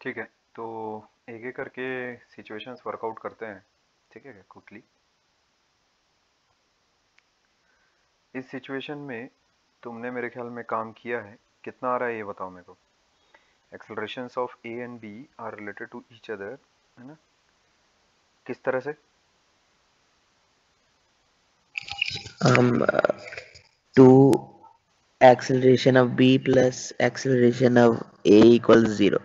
ठीक है, तो एक एक करके सिचुएशंस वर्कआउट करते हैं। ठीक है, क्विकली। इस सिचुएशन में तुमने मेरे ख्याल में काम किया है, कितना आ रहा है ये बताओ मेरे को। Accelerations of A and B are related to each other, है ना? किस तरह से? um, 2 acceleration of b plus acceleration of a equals 0.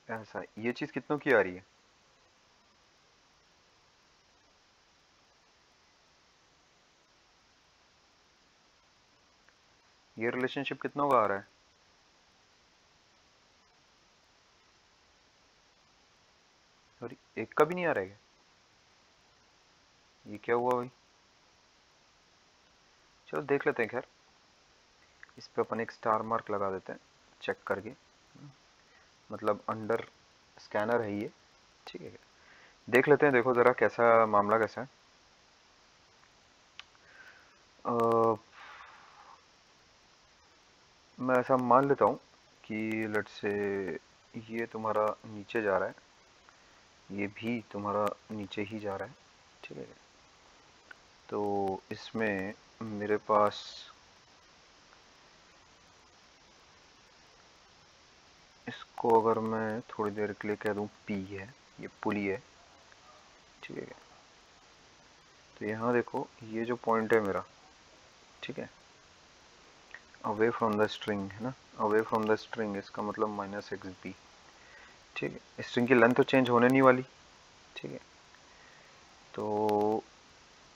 ऐसा, ये चीज कितनों की आ रही है? ये रिलेशनशिप कितनों का आ रहा है? और एक का भी नहीं आ रहा है क्या? ये क्या हुआ भाई? चलो देख लेते हैं। खैर, इस पे अपन एक स्टार मार्क लगा देते हैं चेक करके। मतलब अंडर स्कैनर है ये। ठीक है, देख लेते हैं। देखो जरा कैसा मामला कैसा है। अ, मैं ऐसा मान लेता हूँ कि लेट्स से ये तुम्हारा नीचे जा रहा है, ये भी तुम्हारा नीचे ही जा रहा है। ठीक है, तो इसमें मेरे पास इसको अगर मैं थोड़ी देर के लिए कह दूँ पी है, ये पुली है। ठीक है, तो यहाँ देखो ये जो पॉइंट है मेरा, ठीक है, अवे फ्रॉम द स्ट्रिंग है ना, अवे फ्रॉम द स्ट्रिंग, इसका मतलब माइनस एक्स बी। ठीक है, स्ट्रिंग की लेंथ तो चेंज होने नहीं वाली। ठीक है, तो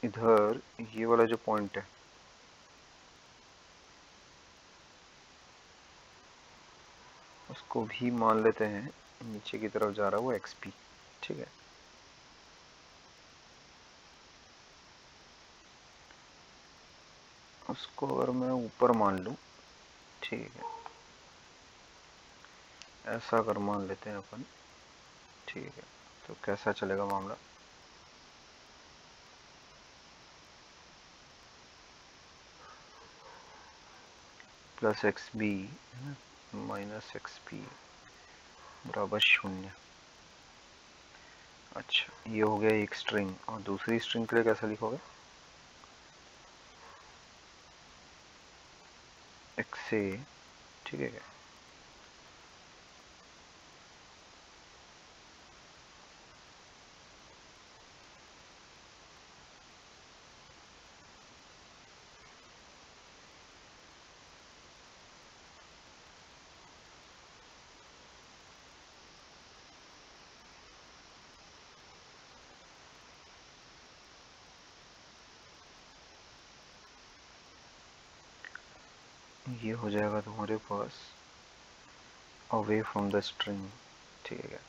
इधर ये वाला जो पॉइंट है, उसको भी मान लेते हैं नीचे की तरफ जा रहा है वो एक्स पी। ठीक है, उसको अगर मैं ऊपर मान लूँ, ठीक है, ऐसा अगर मान लेते हैं अपन। ठीक है, तो कैसा चलेगा मामला? Plus x B minus x P बराबर 0। अच्छा, ये हो गया एक स्ट्रिंग, और दूसरी स्ट्रिंग के लिए कैसा लिखोगे? एक्स ए। ठीक है, ये हो जाएगा तुम्हारे pass away from the string. ठीक है,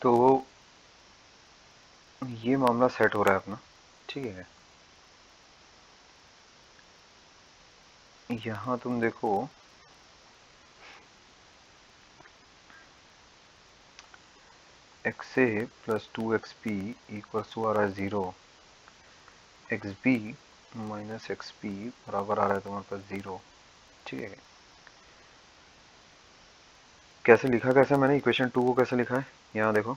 तो ये मामला सेट हो रहा है अपना। ठीक है, यहाँ तुम देखो, x A plus 2 x P equal to आ रहा है 0, x B minus x P बराबर आ रहा है तुम्हारे पास 0। ठीक है, कैसे लिखा, कैसे मैंने इक्वेशन 2 को कैसे लिखा है? यहाँ देखो,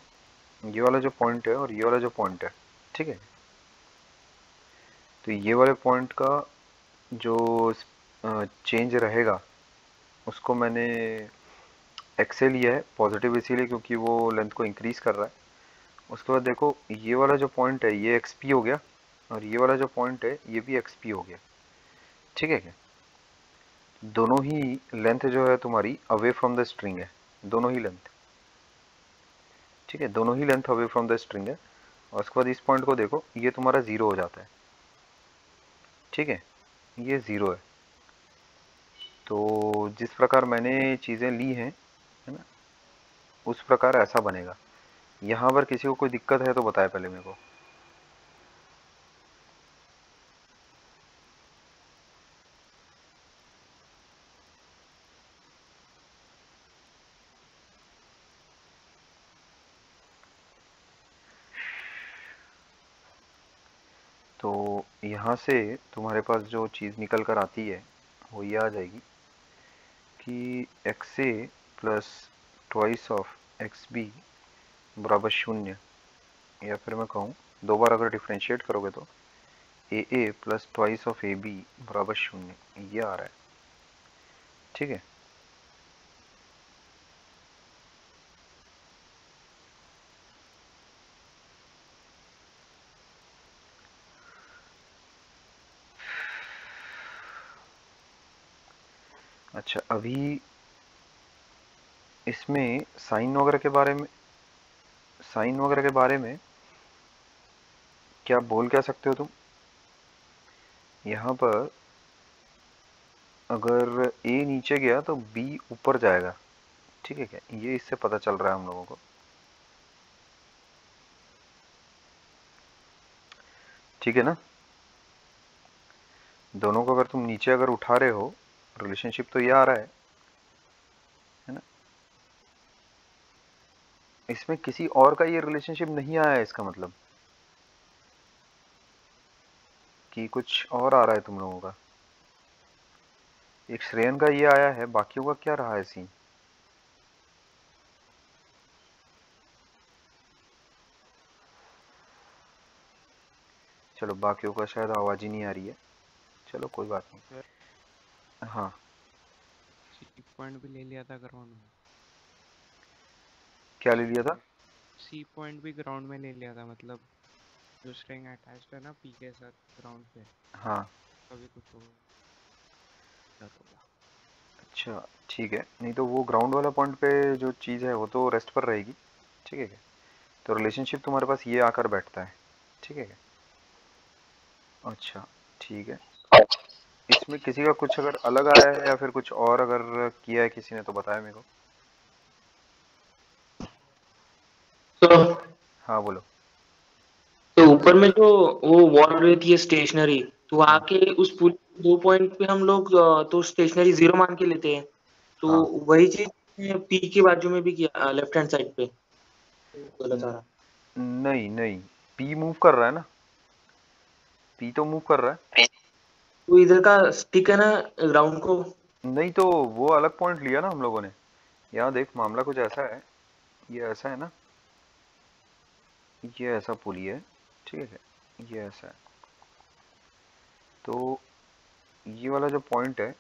ये वाला जो पॉइंट है और ये वाला जो पॉइंट है, ठीक है, तो ये वाले पॉइंट का जो चेंज रहेगा उसको मैंने एक्स से लिया है पॉजिटिव, इसीलिए क्योंकि वो लेंथ को इंक्रीज कर रहा है। उसके बाद देखो ये वाला जो पॉइंट है ये एक्स पी हो गया। और ये वाला जो पॉइंट है ये भी एक्स पी हो गया, ठीक है क्या। दोनों ही लेंथ जो है तुम्हारी अवे फ्रॉम द स्ट्रिंग है, दोनों ही लेंथ, ठीक है, दोनों ही length away from the string है। और उसके बाद इस पॉइंट को देखो, ये तुम्हारा जीरो हो जाता है, ठीक है, ये जीरो है। तो जिस प्रकार मैंने चीज़ें ली हैं, है ना, उस प्रकार ऐसा बनेगा। यहाँ पर किसी को कोई दिक्कत है तो बताए पहले मेरे को। तो यहाँ से तुम्हारे पास जो चीज़ निकल कर आती है वो ये आ जाएगी कि x A plus twice of x b बराबर शून्य, या फिर मैं कहूँ दो बार अगर डिफ्रेंशिएट करोगे तो A plus twice of A B बराबर शून्य, ये आ रहा है, ठीक है। अच्छा, अभी इसमें साइन वगैरह के बारे में, साइन वगैरह के बारे में क्या बोल क्या सकते हो तुम। यहाँ पर अगर ए नीचे गया तो बी ऊपर जाएगा, ठीक है क्या, ये इससे पता चल रहा है हम लोगों को, ठीक है ना। दोनों को अगर तुम नीचे अगर उठा रहे हो, रिलेशनशिप तो ये आ रहा है ना। इसमें किसी और का ये रिलेशनशिप नहीं आया है, इसका मतलब कि कुछ और आ रहा है तुम लोगों का। एक श्रेयन का ये आया है, बाकियों का क्या रहा है सीन। चलो, बाकियों का शायद आवाज ही नहीं आ रही है, चलो कोई बात सर नहीं। हाँ, सी पॉइंट भी ले लिया था ग्राउंड में। क्या ले लिया था। सी पॉइंट भी ग्राउंड में ले लिया था, मतलब जो स्ट्रिंग अटैच्ड है ना पी के साथ ग्राउंड पे, हाँ, कभी कुछ हो जाता होगा। अच्छा ठीक है, नहीं तो वो ग्राउंड वाला पॉइंट पे जो चीज़ है वो तो रेस्ट पर रहेगी, ठीक है क्या। तो रिलेशनशिप तुम्हारे पास ये आकर बैठता है, ठीक है क्या। अच्छा ठीक है, इसमें किसी का कुछ अगर अलग आया है या फिर कुछ और अगर किया है किसी ने तो बताया मेरे को। तो हाँ बोलो। ऊपर में जो वो वॉल रहती है स्टेशनरी, तो हाँ आके उस पूरे 2 पॉइंट पे हम लोग तो स्टेशनरी 0 मान के लेते हैं। तो हाँ, वही चीज पी के बाजू में भी किया लेफ्ट हैंड साइड पे बोला सारा। नहीं नहीं, पी मूव कर रहा है ना, पी तो मूव कर रहा है। तो इधर का स्टिक है ना ग्राउंड को। नहीं तो वो अलग पॉइंट लिया ना हम लोगों ने। यहाँ देख, मामला कुछ ऐसा है, ये ऐसा है ना, ये ऐसा पुली है, ठीक है, ये ऐसा है। तो ये वाला जो पॉइंट है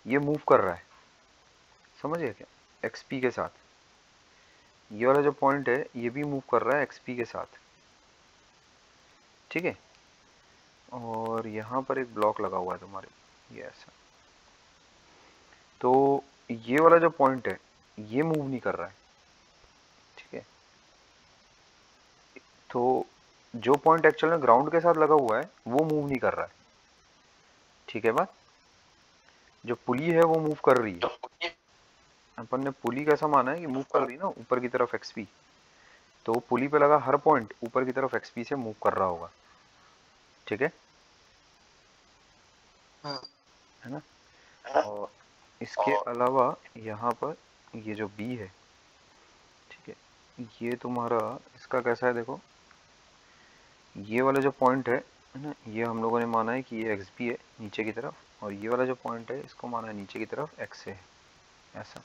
ये मूव कर रहा है, समझ गए क्या, एक्सपी के साथ। ये वाला जो पॉइंट है ये भी मूव कर रहा है एक्सपी के साथ, ठीक है। और यहाँ पर एक ब्लॉक लगा हुआ है तुम्हारे, ये ऐसा। तो ये वाला जो पॉइंट है ये मूव नहीं कर रहा है, ठीक है। तो जो पॉइंट एक्चुअल में ग्राउंड के साथ लगा हुआ है वो मूव नहीं कर रहा है, ठीक है बात। जो पुली है वो मूव कर रही है, अपन ने पुली कैसा माना है कि मूव कर रही है ना ऊपर की तरफ एक्सपी। तो पुली पे लगा हर पॉइंट ऊपर की तरफ एक्सपी से मूव कर रहा होगा, ठीक हाँ। है ना। और इसके अलावा यहाँ पर ये जो बी है, ठीक है, ये तुम्हारा इसका कैसा है देखो, ये वाला जो पॉइंट है ना, ये हम लोगों ने माना है कि ये एक्स बी है नीचे की तरफ, और ये वाला जो पॉइंट है इसको माना है नीचे की तरफ एक्स है, ऐसा।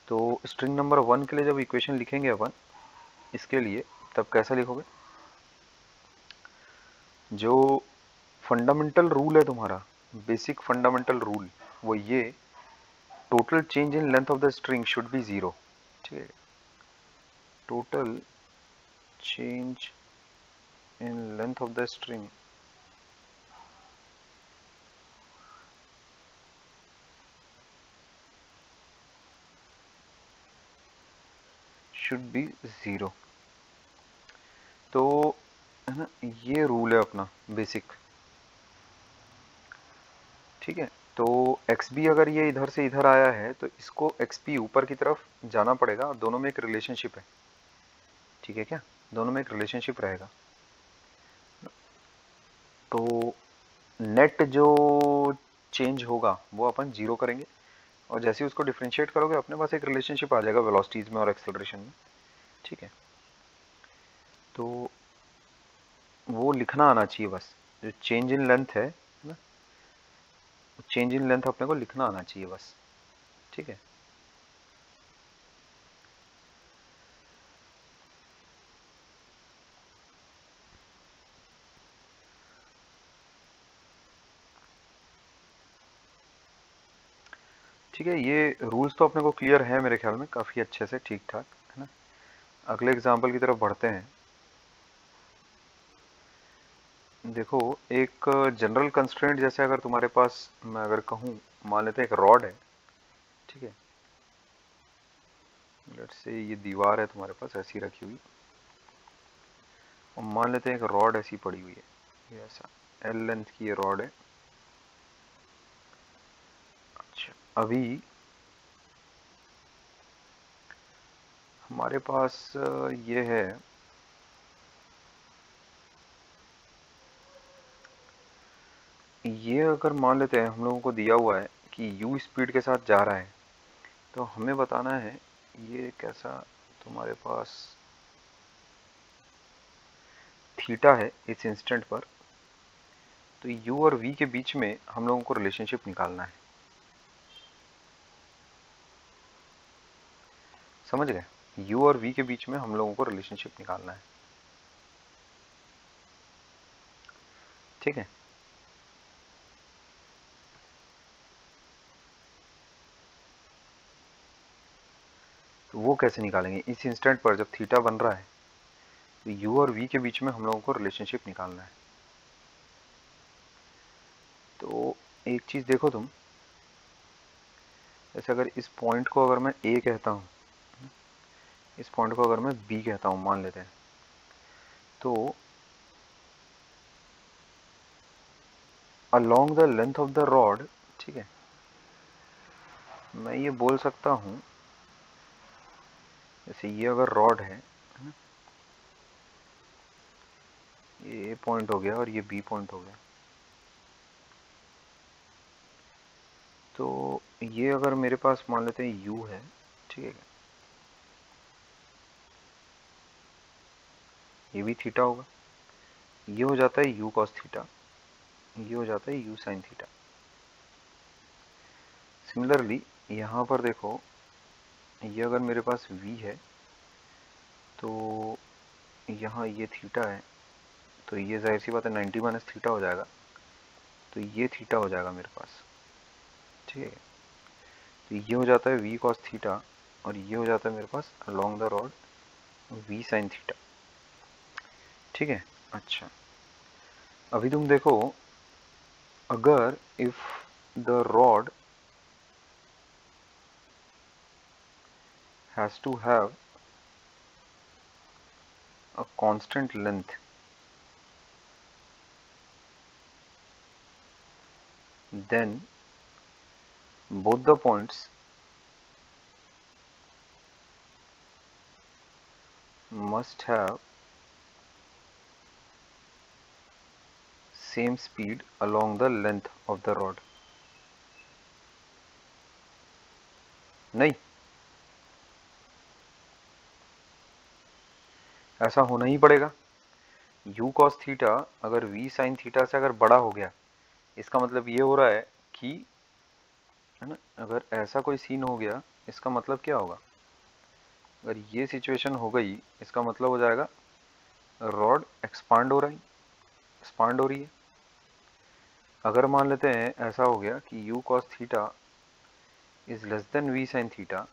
तो स्ट्रिंग नंबर 1 के लिए जब इक्वेशन लिखेंगे अपन इसके लिए, तब कैसा लिखोगे। जो फंडामेंटल रूल है तुम्हारा, बेसिक फंडामेंटल रूल, वो ये, total change in length of the string should be zero, ठीक है। Total change in length of the string should be 0। तो है ना, ये रूल है अपना बेसिक, ठीक है। तो xb अगर ये इधर से इधर आया है तो इसको xp ऊपर की तरफ जाना पड़ेगा, दोनों में एक रिलेशनशिप है, ठीक है क्या, दोनों में एक रिलेशनशिप रहेगा। तो नेट जो चेंज होगा वो अपन 0 करेंगे, और जैसे ही उसको डिफरेंशिएट करोगे अपने पास एक रिलेशनशिप आ जाएगा वेलोसिटीज में और एक्सेलरेशन में, ठीक है। तो वो लिखना आना चाहिए बस, जो चेंज इन लेंथ है ना, चेंज इन लेंथ अपने को लिखना आना चाहिए बस, ठीक है। ठीक है, ये रूल्स तो अपने को क्लियर है मेरे ख्याल में काफ़ी अच्छे से, ठीक ठाक है ना। अगले एग्जाम्पल की तरफ बढ़ते हैं। देखो, एक जनरल कंस्ट्रेंट जैसे अगर तुम्हारे पास मैं अगर कहूँ, मान लेते हैं एक रॉड है, ठीक है। लेट्स से ये दीवार है तुम्हारे पास ऐसी रखी हुई, और मान लेते हैं एक रॉड ऐसी पड़ी हुई है, ये ऐसा एल लेंथ की ये रॉड है। अच्छा, अभी हमारे पास ये है, ये अगर मान लेते हैं हम लोगों को दिया हुआ है कि u स्पीड के साथ जा रहा है, तो हमें बताना है ये कैसा तुम्हारे पास थीटा है इस इंस्टेंट पर, तो u और v के बीच में हम लोगों को रिलेशनशिप निकालना है, समझ गए, u और v के बीच में हम लोगों को रिलेशनशिप निकालना है, ठीक है। तो वो कैसे निकालेंगे, इस इंस्टेंट पर जब थीटा बन रहा है तो u और v के बीच में हम लोगों को रिलेशनशिप निकालना है। तो एक चीज देखो तुम, जैसे अगर इस पॉइंट को अगर मैं a कहता हूँ, इस पॉइंट को अगर मैं b कहता हूँ मान लेते हैं, तो along the length of the rod, ठीक है, मैं ये बोल सकता हूँ, जैसे ये अगर रॉड है ना, ये ए पॉइंट हो गया और ये बी पॉइंट हो गया, तो ये अगर मेरे पास मान लेते हैं यू है, ठीक है, ये भी थीटा होगा, ये हो जाता है यू कॉस थीटा, ये हो जाता है यू साइन थीटा। सिमिलरली यहाँ पर देखो, ये अगर मेरे पास v है तो यहाँ ये थीटा है, तो ये जाहिर सी बात है 90 माइनस थीटा हो जाएगा, तो ये थीटा हो जाएगा मेरे पास, ठीक है। तो ये हो जाता है v कॉस थीटा, और ये हो जाता है मेरे पास along the rod v sine theta, ठीक है। अच्छा, अभी तुम देखो, अगर if the rod has to have a constant length, then both the points must have same speed along the length of the rod। नहीं, ऐसा होना ही पड़ेगा। u cos थीटा अगर v sin थीटा से अगर बड़ा हो गया, इसका मतलब ये हो रहा है कि, है ना, अगर ऐसा कोई सीन हो गया, इसका मतलब क्या होगा, अगर ये सिचुएशन हो गई, इसका मतलब हो जाएगा रॉड एक्सपांड हो रही, एक्सपांड हो रही है। अगर मान लेते हैं ऐसा हो गया कि u cos theta is less than v sin theta,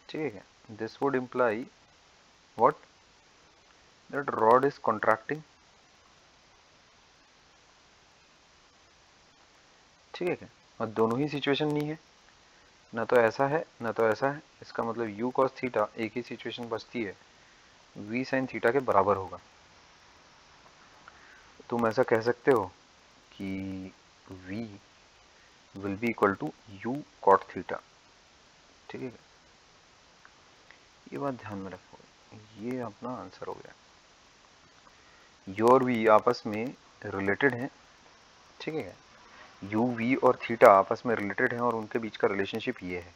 ठीक है, this would imply what, that rod is contracting, ठीक है क्या, और दोनों ही सिचुएशन नहीं है, ना तो ऐसा है ना तो ऐसा है, इसका मतलब u cos थीटा एक ही सिचुएशन बचती है v sin थीटा के बराबर होगा। तुम ऐसा कह सकते हो कि v will be equal to u cot थीटा, ठीक है, ये बात ध्यान में रखो, ये अपना आंसर हो गया। u और v आपस में रिलेटेड हैं, ठीक है, u v और थीटा आपस में रिलेटेड हैं और उनके बीच का रिलेशनशिप ये है,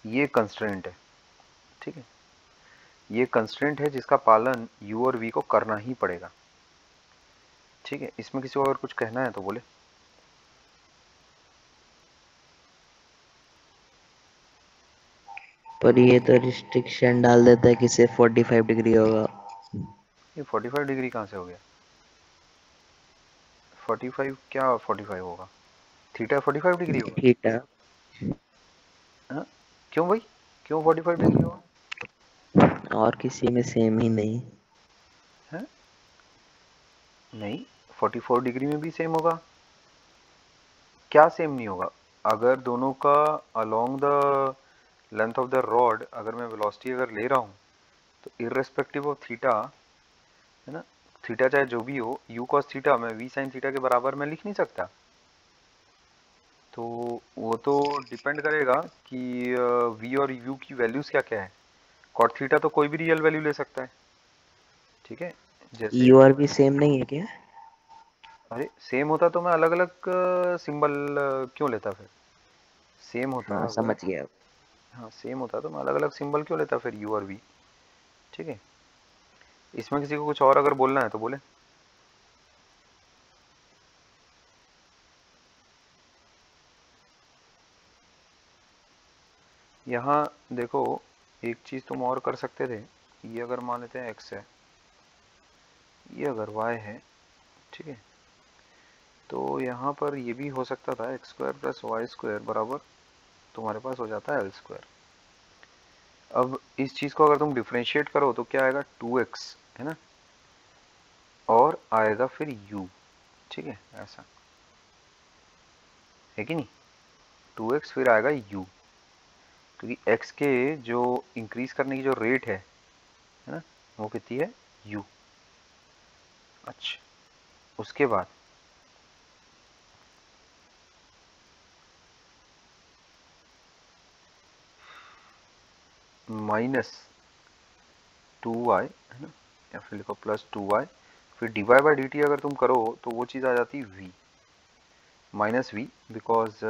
ये कंस्ट्रेंट है, ठीक है, ये कंस्ट्रेंट है जिसका पालन u और v को करना ही पड़ेगा, ठीक है। इसमें किसी को अगर कुछ कहना है तो बोले। पर ये तो रिस्ट्रिक्शन डाल देता है कि सिर्फ 45 डिग्री होगा। ये 45 डिग्री कहाँ से हो गया? 45 क्या 45 होगा? थीटा 45 डिग्री होगा? थीटा हाँ? क्यों भाई, क्यों 45 डिग्री होगा? और किसी में सेम ही नहीं। है नहीं, 44 डिग्री में भी सेम होगा। क्या सेम नहीं होगा? अगर दोनों का along the length of the rod अगर मैं वेलोसिटी अगर ले रहा हूँ तो इररेस्पेक्टिव ऑफ थीटा, है ना, थीटा चाहे जो भी हो, u cos थीटा मैं v sin थीटा के बराबर मैं लिख नहीं सकता। तो वो तो डिपेंड करेगा कि v और u की वैल्यूज क्या क्या है। cot थीटा तो कोई भी रियल वैल्यू ले सकता है, ठीक है, जैसे यू और भी सेम नहीं है क्या? अरे सेम होता तो मैं अलग अलग सिंबल क्यों लेता फिर? सेम होता हाँ अगर, समझ गया। हाँ सेम होता तो मैं अलग अलग सिंबल क्यों लेता फिर u और v, ठीक है। इसमें किसी को कुछ और अगर बोलना है तो बोले। यहाँ देखो एक चीज तुम और कर सकते थे, ये अगर मान लेते हैं x है, ये अगर y है, ठीक है, तो यहाँ पर ये भी हो सकता था x square plus y square बराबर तुम्हारे पास हो जाता है एल स्क्वायर। अब इस चीज को अगर तुम डिफ्रेंशिएट करो तो क्या आएगा 2x, है ना, और आएगा फिर u, ठीक है, ऐसा है कि नहीं, 2x फिर आएगा u, क्योंकि x के जो इंक्रीज करने की जो रेट है ना, वो कितनी है u। अच्छा, उसके बाद -2y, है ना, या फिर लिखो +2y, फिर dy बाई dt अगर तुम करो तो वो चीज़ आ जाती v, -v, बिकॉज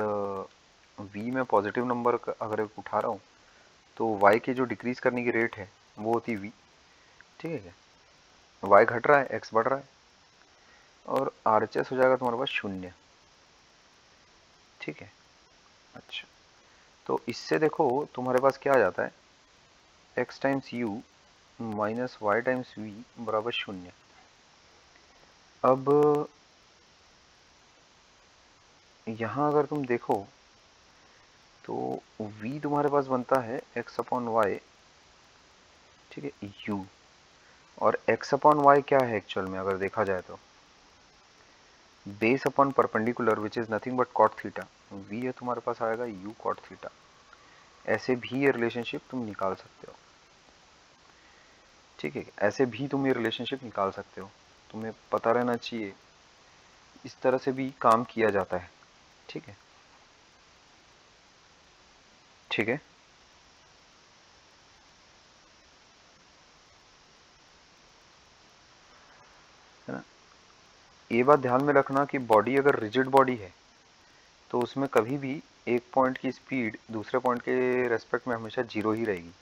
v में पॉजिटिव नंबर अगर उठा रहा हूँ तो y के जो डिक्रीज करने की रेट है वो होती v, ठीक है क्या, y घट रहा है x बढ़ रहा है, और RHS हो जाएगा तुम्हारे पास 0, ठीक है। अच्छा, तो इससे देखो तुम्हारे पास क्या आ जाता है, x times u minus y times v बराबर 0। अब यहाँ अगर तुम देखो तो v तुम्हारे पास बनता है x अपॉन वाई, ठीक है, u, और x अपॉन वाई क्या है एक्चुअल में अगर देखा जाए तो base upon perpendicular which is nothing but cot theta, v है तुम्हारे पास आएगा u कॉट थीटा। ऐसे भी ये रिलेशनशिप तुम निकाल सकते हो, ठीक है, ऐसे भी तुम ये रिलेशनशिप निकाल सकते हो, तुम्हें पता रहना चाहिए इस तरह से भी काम किया जाता है, ठीक है, ठीक है। है ना, ये बात ध्यान में रखना कि बॉडी अगर रिजिड बॉडी है तो उसमें कभी भी एक पॉइंट की स्पीड दूसरे पॉइंट के रेस्पेक्ट में हमेशा जीरो ही रहेगी,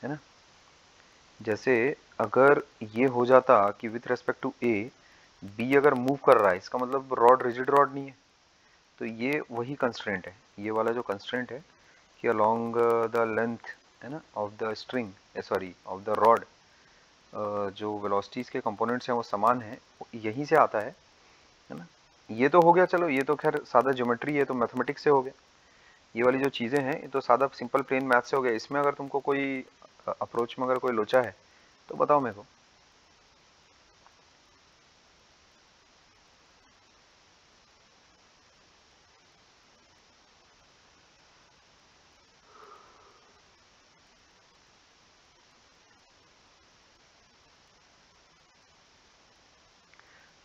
है ना। जैसे अगर ये हो जाता कि with respect to a b अगर मूव कर रहा है, इसका मतलब रॉड रिजिड रॉड नहीं है, तो ये वही कंस्ट्रेंट है, ये वाला जो कंस्ट्रेंट है कि अलोंग द लेंथ, है ना, of the string, sorry of the rod, जो वेलोसिटीज के कंपोनेंट्स हैं वो समान है, यहीं से आता है ना। ये तो हो गया, चलो ये तो खैर सादा ज्योमेट्री है तो मैथमेटिक्स से हो गया, ये वाली जो चीज़ें हैं ये तो सादा सिंपल प्लेन मैथ से हो गया। इसमें अगर तुमको कोई अप्रोच में अगर कोई लोचा है तो बताओ मेरे को।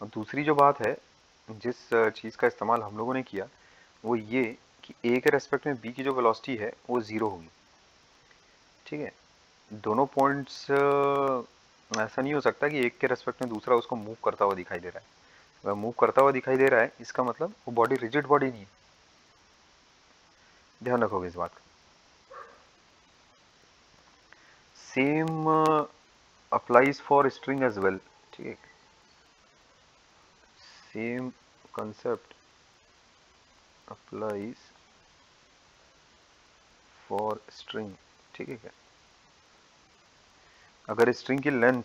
और दूसरी जो बात है, जिस चीज़ का इस्तेमाल हम लोगों ने किया वो ये कि ए के रेस्पेक्ट में बी की जो वेलोसिटी है वो 0 होगी। ठीक है, दोनों पॉइंट्स ऐसा नहीं हो सकता कि एक के रेस्पेक्ट में दूसरा उसको मूव करता हुआ दिखाई दे रहा है। अगर मूव करता हुआ दिखाई दे रहा है इसका मतलब वो बॉडी रिजिड बॉडी नहीं है, ध्यान रखोगे इस बात का। Same applies for string as well. ठीक है, same concept applies for string. ठीक है क्या, अगर स्ट्रिंग की लेंथ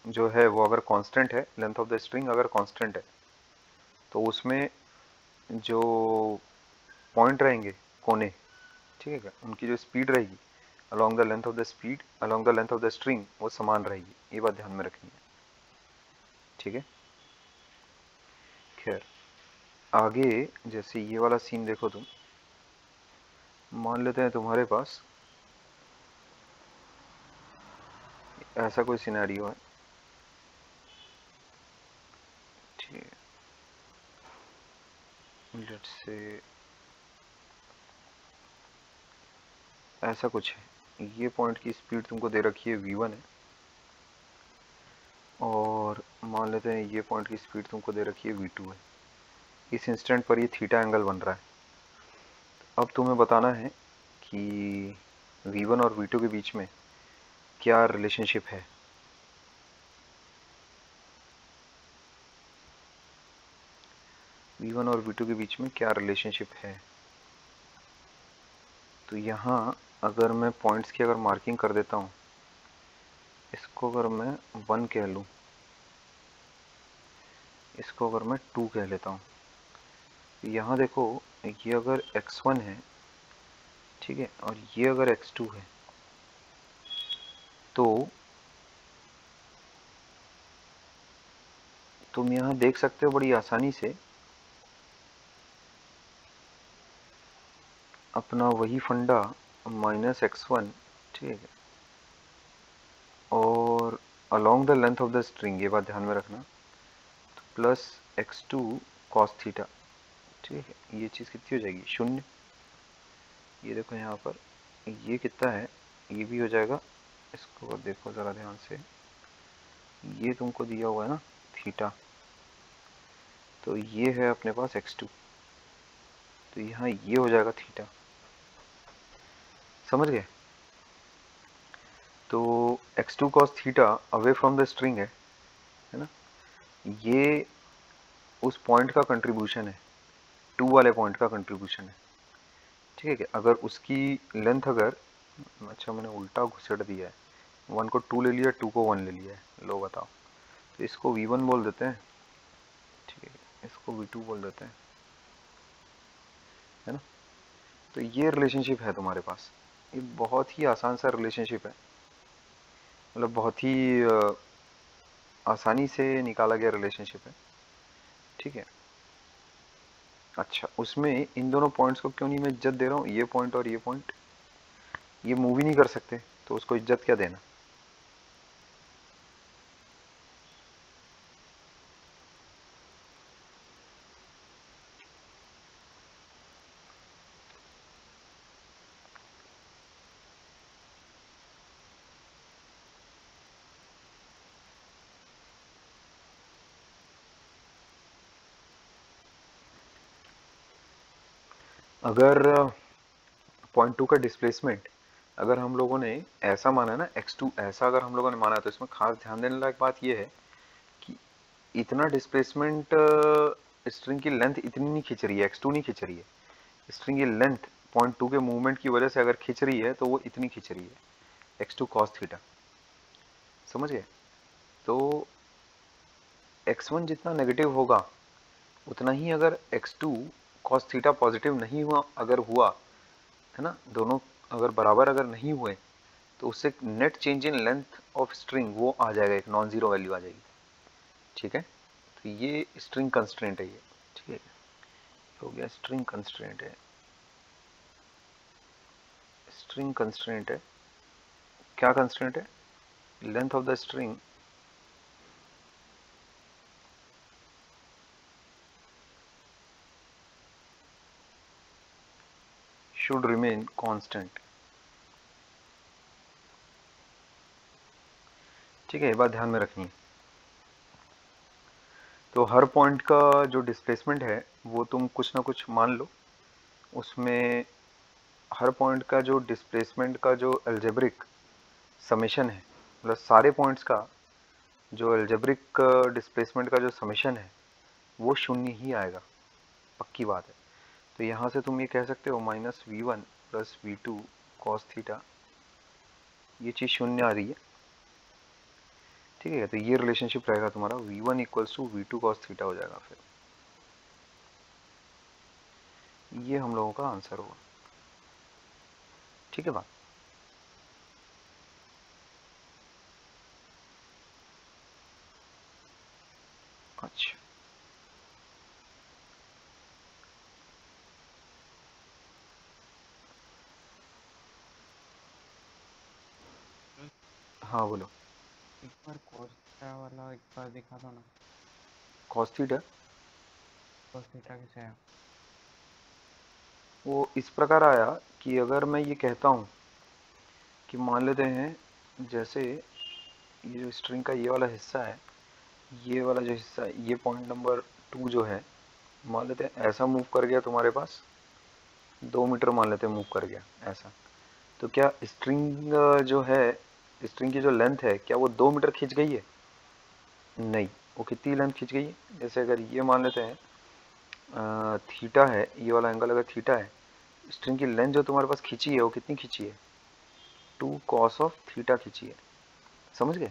जो है वो अगर कांस्टेंट है, लेंथ ऑफ द स्ट्रिंग अगर कांस्टेंट है, तो उसमें जो पॉइंट रहेंगे कोने, ठीक है क्या, उनकी जो स्पीड रहेगी along the length of the speed along the length of the string वो समान रहेगी। ये बात ध्यान में रखनी है। ठीक है, खैर आगे जैसे ये वाला सीन देखो तुम, मान लेते हैं तुम्हारे पास ऐसा कोई सिनेरियो है। ठीक है, लेट्स से ऐसा कुछ है, ये पॉइंट की स्पीड तुमको दे रखी है v1 है, और मान लेते हैं ये पॉइंट की स्पीड तुमको दे रखी है v2 है। इस इंस्टेंट पर ये थीटा एंगल बन रहा है। अब तुम्हें बताना है कि v1 और v2 के बीच में क्या रिलेशनशिप है। v1 और v2 के बीच में क्या रिलेशनशिप है। तो यहाँ अगर मैं पॉइंट्स की अगर मार्किंग कर देता हूँ, इसको अगर मैं 1 कह लूँ, इसको अगर मैं 2 कह लेता हूँ, तो यहाँ देखो ये अगर x1 है, ठीक है, और ये अगर x2 है, तो तुम यहाँ देख सकते हो बड़ी आसानी से अपना वही फंडा -x1, ठीक है, और along the length of the string, ये बात ध्यान में रखना, तो प्लस x2 cos थीटा। ठीक है, ये चीज़ कितनी हो जाएगी, 0। ये देखो यहाँ पर ये कितना है, ये भी हो जाएगा। इसको देखो ज़रा ध्यान से, ये तुमको दिया हुआ है ना थीटा, तो ये है अपने पास x2, तो यहाँ ये हो जाएगा थीटा। समझ गए। तो x2 cos theta away from the string है ना, ये उस पॉइंट का कंट्रीब्यूशन है, 2 वाले पॉइंट का कंट्रीब्यूशन है। ठीक है, अगर उसकी लेंथ अगर, अच्छा मैंने उल्टा घुसेड़ दिया है, 1 को 2 ले लिया, 2 को 1 ले लिया है, लो बताओ। तो इसको v1 बोल देते हैं, ठीक है, इसको v2 बोल देते हैं, है ना। तो ये रिलेशनशिप है तुम्हारे पास, ये बहुत ही आसान सा रिलेशनशिप है, मतलब बहुत ही आसानी से निकाला गया रिलेशनशिप है। ठीक है, अच्छा उसमें इन दोनों पॉइंट्स को क्यों नहीं मैं इज्जत दे रहा हूँ, ये पॉइंट और ये पॉइंट, ये मूव ही नहीं कर सकते, तो उसको इज्जत क्या देना। अगर पॉइंट 2 का डिस्प्लेसमेंट अगर हम लोगों ने ऐसा माना ना, x2 ऐसा अगर हम लोगों ने माना, तो इसमें खास ध्यान देने लायक बात यह है कि इतना डिस्प्लेसमेंट स्ट्रिंग की लेंथ इतनी नहीं खींच रही है, x2 नहीं खींच रही है, स्ट्रिंग की लेंथ पॉइंट 2 के मूवमेंट की वजह से अगर खींच रही है तो वो इतनी खींच रही है, x2 cos थीटा। समझ गए। तो x1 जितना नेगेटिव होगा उतना ही अगर x2 cos थीटा पॉजिटिव नहीं हुआ, अगर हुआ है ना, दोनों अगर बराबर अगर नहीं हुए, तो उससे net change in length of string वो आ जाएगा, एक नॉन जीरो वैल्यू आ जाएगी। ठीक है, तो ये स्ट्रिंग कंस्ट्रेंट है ये। ठीक है, हो गया, स्ट्रिंग कंस्ट्रेंट है, स्ट्रिंग कंस्ट्रेंट है। क्या कंस्ट्रेंट है, length of the string should remain constant। ठीक है, ये बात ध्यान में रखनी है। तो हर पॉइंट का जो डिस्प्लेसमेंट है वो तुम कुछ ना कुछ मान लो, उसमें हर पॉइंट का जो डिस्प्लेसमेंट का जो अलजेब्रिक समेशन है, मतलब सारे पॉइंट्स का जो अलजेब्रिक डिस्प्लेसमेंट का जो समेशन है वो शून्य ही आएगा, पक्की बात है। तो यहाँ से तुम ये कह सकते हो -v1 plus v2 cos theta, ये चीज़ शून्य आ रही है। ठीक है, तो ये रिलेशनशिप रहेगा तुम्हारा v1 equals to v2 cos theta हो जाएगा। फिर ये हम लोगों का आंसर होगा। ठीक है बात। अच्छा, हाँ बोलो। एक बार cos थीटा वाला एक बार दिखा दो ना। कॉस थीटा cos थीटा कैसे है? वो इस प्रकार आया कि अगर मैं ये कहता हूँ कि मान लेते हैं जैसे ये जो स्ट्रिंग का ये वाला हिस्सा है, ये वाला जो हिस्सा है, ये पॉइंट नंबर 2 जो है, मान लेते हैं ऐसा मूव कर गया तुम्हारे पास, 2 मीटर मान लेते हैं मूव कर गया ऐसा। तो क्या स्ट्रिंग जो है, स्ट्रिंग की जो लेंथ है, क्या वो 2 मीटर खींच गई है? नहीं, वो कितनी लेंथ खींच गई है? जैसे अगर ये मान लेते हैं थीटा है, ये वाला एंगल अगर थीटा है, स्ट्रिंग की लेंथ जो तुम्हारे पास खींची है वो कितनी खींची है? 2 cos ऑफ थीटा खींची है। समझ गए?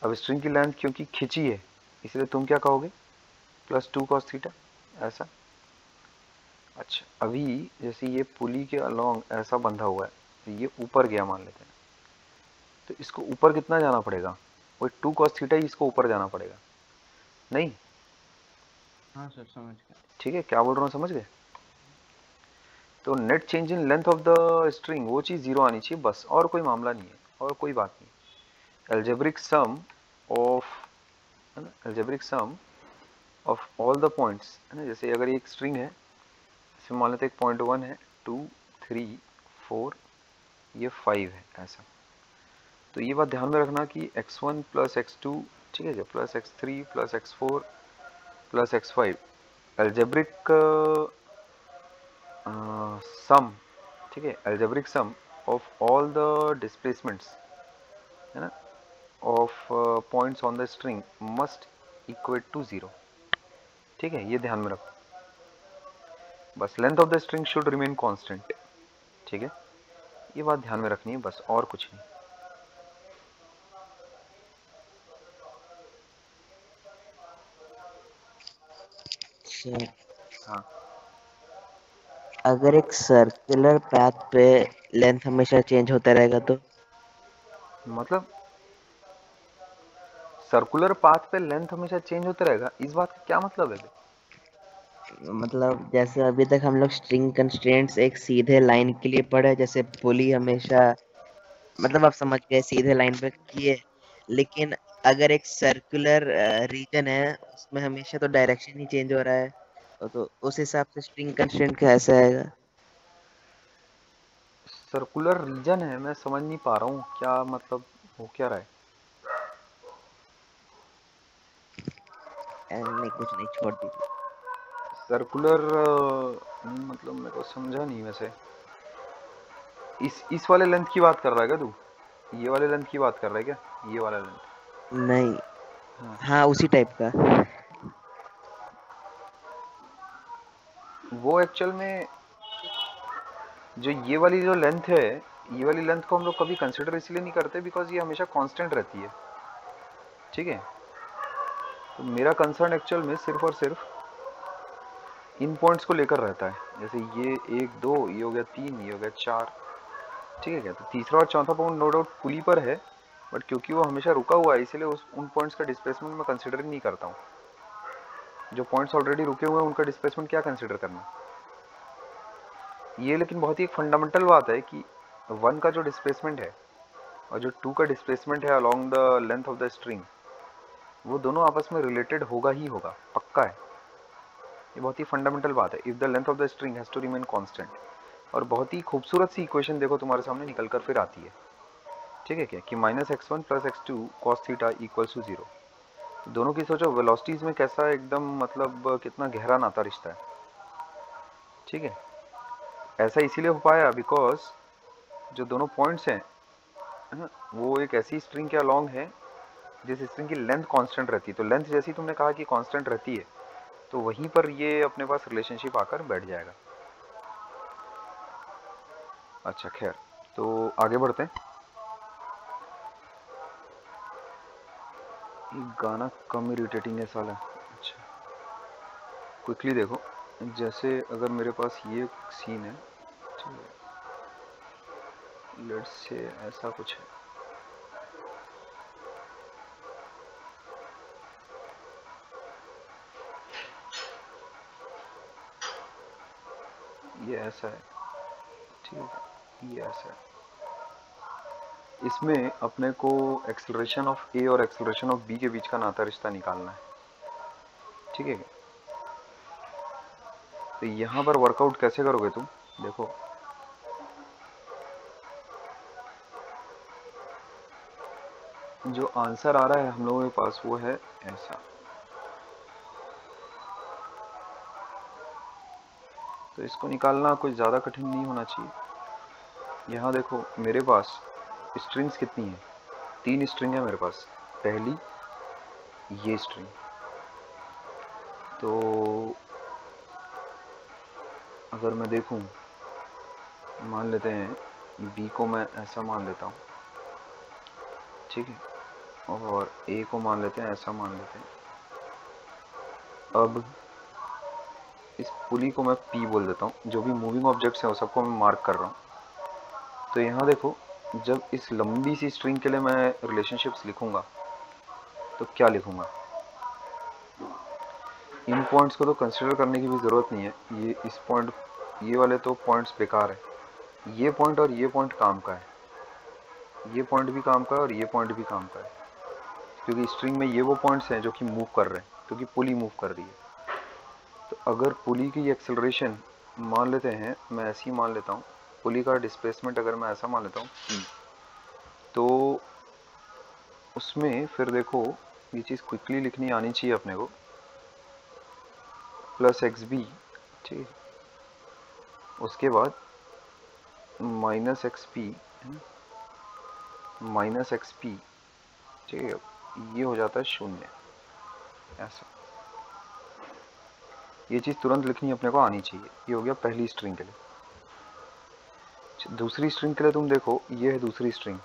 अब स्ट्रिंग की लेंथ क्योंकि खींची है इसलिए तुम क्या कहोगे? +2 cos थीटा, ऐसा। अच्छा, अभी जैसे ये पुली के अलोंग ऐसा बंधा हुआ है, तो ये ऊपर गया मान लेते हैं, तो इसको ऊपर कितना जाना पड़ेगा? वही 2 cos थीटा ही इसको ऊपर जाना पड़ेगा, नहीं? हाँ सर, समझ गया। ठीक है, क्या बोल रहा हूँ, समझ गए? तो net change in length of the string वो चीज़ 0 आनी चाहिए बस, और कोई मामला नहीं है, और कोई बात नहीं। एल्जेब्रिक सम ऑफ, है ना, algebraic sum of all the points, है ना, जैसे अगर ये एक स्ट्रिंग है, इसमें मान लेते हैं 0.1 है, 2, 3, 4, ये 5 है ऐसा। तो ये बात ध्यान में रखना कि x1 प्लस x2, ठीक है, plus x3 plus x4 plus x5 algebraic sum, ठीक है, algebraic sum of all the displacements, है ना, of points on the string must equate to 0। ठीक है, ये ध्यान में रखो बस। Length of the string should remain constant. ठीक है, ये बात ध्यान में रखनी है बस, और कुछ नहीं। सर, हाँ, अगर एक सर्कुलर पाथ पे लेंथ हमेशा चेंज होता रहेगा तो? मतलब सर्कुलर पाथ पे लेंथ हमेशा चेंज होता रहेगा, इस बात का क्या मतलब है? मतलब जैसे अभी तक हम लोग स्ट्रिंग कंस्ट्रेंट्स एक सीधे लाइन के लिए पढ़े, जैसे पुली हमेशा, मतलब आप समझ गए, सीधे लाइन पे किए। लेकिन अगर एक सर्कुलर रीजन है उसमें हमेशा तो डायरेक्शन ही चेंज हो रहा है, तो उस हिसाब से स्ट्रिंग कंस्ट्रेंट कैसे आएगा? सर्कुलर रीजन है, मैं समझ नहीं पा रहा हूँ क्या मतलब हो क्या रहा है। नहीं, कुछ नहीं, छोड़ दीजिए। सर्कुलर मतलब मेरे को समझा नहीं वैसे। इस वाले लेंथ की बात कर रहा है क्या तू? ये वाले लेंथ की बात कर रहा है क्या? ये वाला लेंथ? नहीं, हाँ, हाँ उसी टाइप का। वो एक्चुअल में जो ये वाली जो लेंथ है, ये वाली लेंथ को हम लोग कभी कंसिडर इसलिए नहीं करते बिकॉज ये हमेशा कांस्टेंट रहती है। ठीक है, तो मेरा कंसर्न एक्चुअल में सिर्फ और सिर्फ इन पॉइंट्स को लेकर रहता है। जैसे ये 1, 2, ये हो गया 3, ये हो गया 4। ठीक है क्या? तो तीसरा और चौथा पॉइंट नो डाउट पुली पर है, बट क्योंकि वो हमेशा रुका हुआ है इसलिए उन पॉइंट्स का डिस्प्लेसमेंट मैं कंसिडर नहीं करता हूँ। जो पॉइंट्स ऑलरेडी रुके हुए हैं उनका डिस्प्लेसमेंट क्या कंसिडर करना। ये लेकिन बहुत ही एक फंडामेंटल बात है कि 1 का जो डिस्प्लेसमेंट है और जो 2 का डिस्प्लेसमेंट है along the length of the string, वो दोनों आपस में रिलेटेड होगा ही होगा, पक्का है। ये बहुत ही फंडामेंटल बात है, if the length of the string has to remain constant. और बहुत ही खूबसूरत सी इक्वेशन देखो तुम्हारे सामने निकल कर फिर आती है, ठीक है क्या, कि -x1 + x2 cos theta equals to 0। दोनों की सोचो वेलोसिटीज में कैसा एकदम मतलब कितना गहरा नाता रिश्ता है, ठीक है। ऐसा इसीलिए हो पाया बिकॉज जो दोनों पॉइंट्स हैं वो एक ऐसी स्ट्रिंग के अलोंग है जिस स्ट्रिंग की लेंथ कांस्टेंट रहती है। तो लेंथ जैसी तुमने कहा कि कांस्टेंट रहती है, तो वहीं पर ये अपने पास रिलेशनशिप आकर बैठ जाएगा। अच्छा खैर, तो आगे बढ़ते हैं। ये गाना कम इरिटेटिंग है साला। अच्छा क्विकली देखो, जैसे अगर मेरे पास ये सीन है, ठीक है, लेट्स से ऐसा कुछ है, ये ऐसा है, ठीक है, ये ऐसा है। इसमें अपने को एक्सेलरेशन ऑफ ए और एक्सेलरेशन ऑफ बी के बीच का नाता रिश्ता निकालना है, ठीक है। तो यहाँ पर वर्कआउट कैसे करोगे तुम, देखो जो आंसर आ रहा है हम लोगों के पास वो है ऐसा। तो इसको निकालना कुछ ज़्यादा कठिन नहीं होना चाहिए। यहाँ देखो मेरे पास स्ट्रिंग्स कितनी है, 3 स्ट्रिंग है मेरे पास। पहली ये स्ट्रिंग, तो अगर मैं देखूं, मान लेते हैं बी को मैं ऐसा मान लेता हूँ, ठीक है, और ए को मान लेते हैं ऐसा मान लेते हैं। अब इस पुली को मैं पी बोल देता हूँ, जो भी मूविंग ऑब्जेक्ट्स हैं वो सबको मैं मार्क कर रहा हूँ। तो यहाँ देखो, जब इस लंबी सी स्ट्रिंग के लिए मैं रिलेशनशिप्स लिखूंगा तो क्या लिखूंगा, इन पॉइंट्स को तो कंसिडर करने की भी ज़रूरत नहीं है। ये इस पॉइंट, ये वाले तो पॉइंट्स बेकार है। ये पॉइंट और ये पॉइंट काम का है, ये पॉइंट भी काम का है और ये पॉइंट भी काम का है, क्योंकि स्ट्रिंग में ये वो पॉइंट्स हैं जो कि मूव कर रहे हैं, क्योंकि पुली मूव कर रही है। तो अगर पुली की एक्सेलरेशन मान लेते हैं, मैं ऐसी मान लेता हूँ, पुली का डिस्प्लेसमेंट अगर मैं ऐसा मान लेता हूँ p, तो उसमें फिर देखो ये चीज़ क्विकली लिखनी आनी चाहिए अपने को, प्लस एक्स बी, ठीक है, उसके बाद minus x P, minus x P, ठीक है, ये हो जाता है 0। ऐसा ये चीज़ तुरंत लिखनी अपने को आनी चाहिए। ये हो गया पहली स्ट्रिंग के लिए। दूसरी स्ट्रिंग के लिए तुम देखो, ये है दूसरी स्ट्रिंग।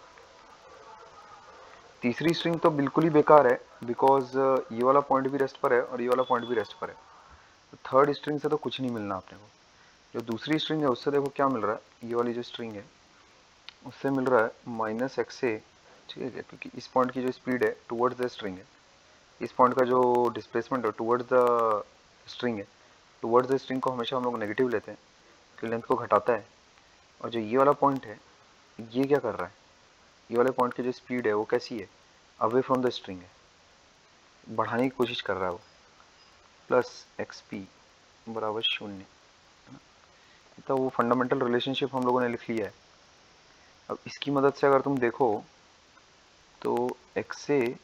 तीसरी स्ट्रिंग तो बिल्कुल ही बेकार है, बिकॉज ये वाला पॉइंट भी रेस्ट पर है और ये वाला पॉइंट भी रेस्ट पर है। तो थर्ड स्ट्रिंग से तो कुछ नहीं मिलना अपने को। जो दूसरी स्ट्रिंग है उससे देखो क्या मिल रहा है, ये वाली जो स्ट्रिंग है उससे मिल रहा है माइनस एक्स ए, ठीक है, क्योंकि इस पॉइंट की जो स्पीड है टुवर्ड्स द स्ट्रिंग है, इस पॉइंट का जो डिस्प्लेसमेंट है टुवर्ड्स द स्ट्रिंग है। टुवर्ड्स द स्ट्रिंग को हमेशा हम लोग नेगेटिव लेते हैं, कि लेंथ को घटाता है। और जो ये वाला पॉइंट है, ये क्या कर रहा है, ये वाले पॉइंट की जो स्पीड है वो कैसी है, अवे फ्रॉम द स्ट्रिंग है, बढ़ाने की कोशिश कर रहा है वो। प्लस एक्स पी बराबर 0, तो वो फंडामेंटल रिलेशनशिप हम लोगों ने लिख लिया है। अब इसकी मदद से अगर तुम देखो तो एक्स ए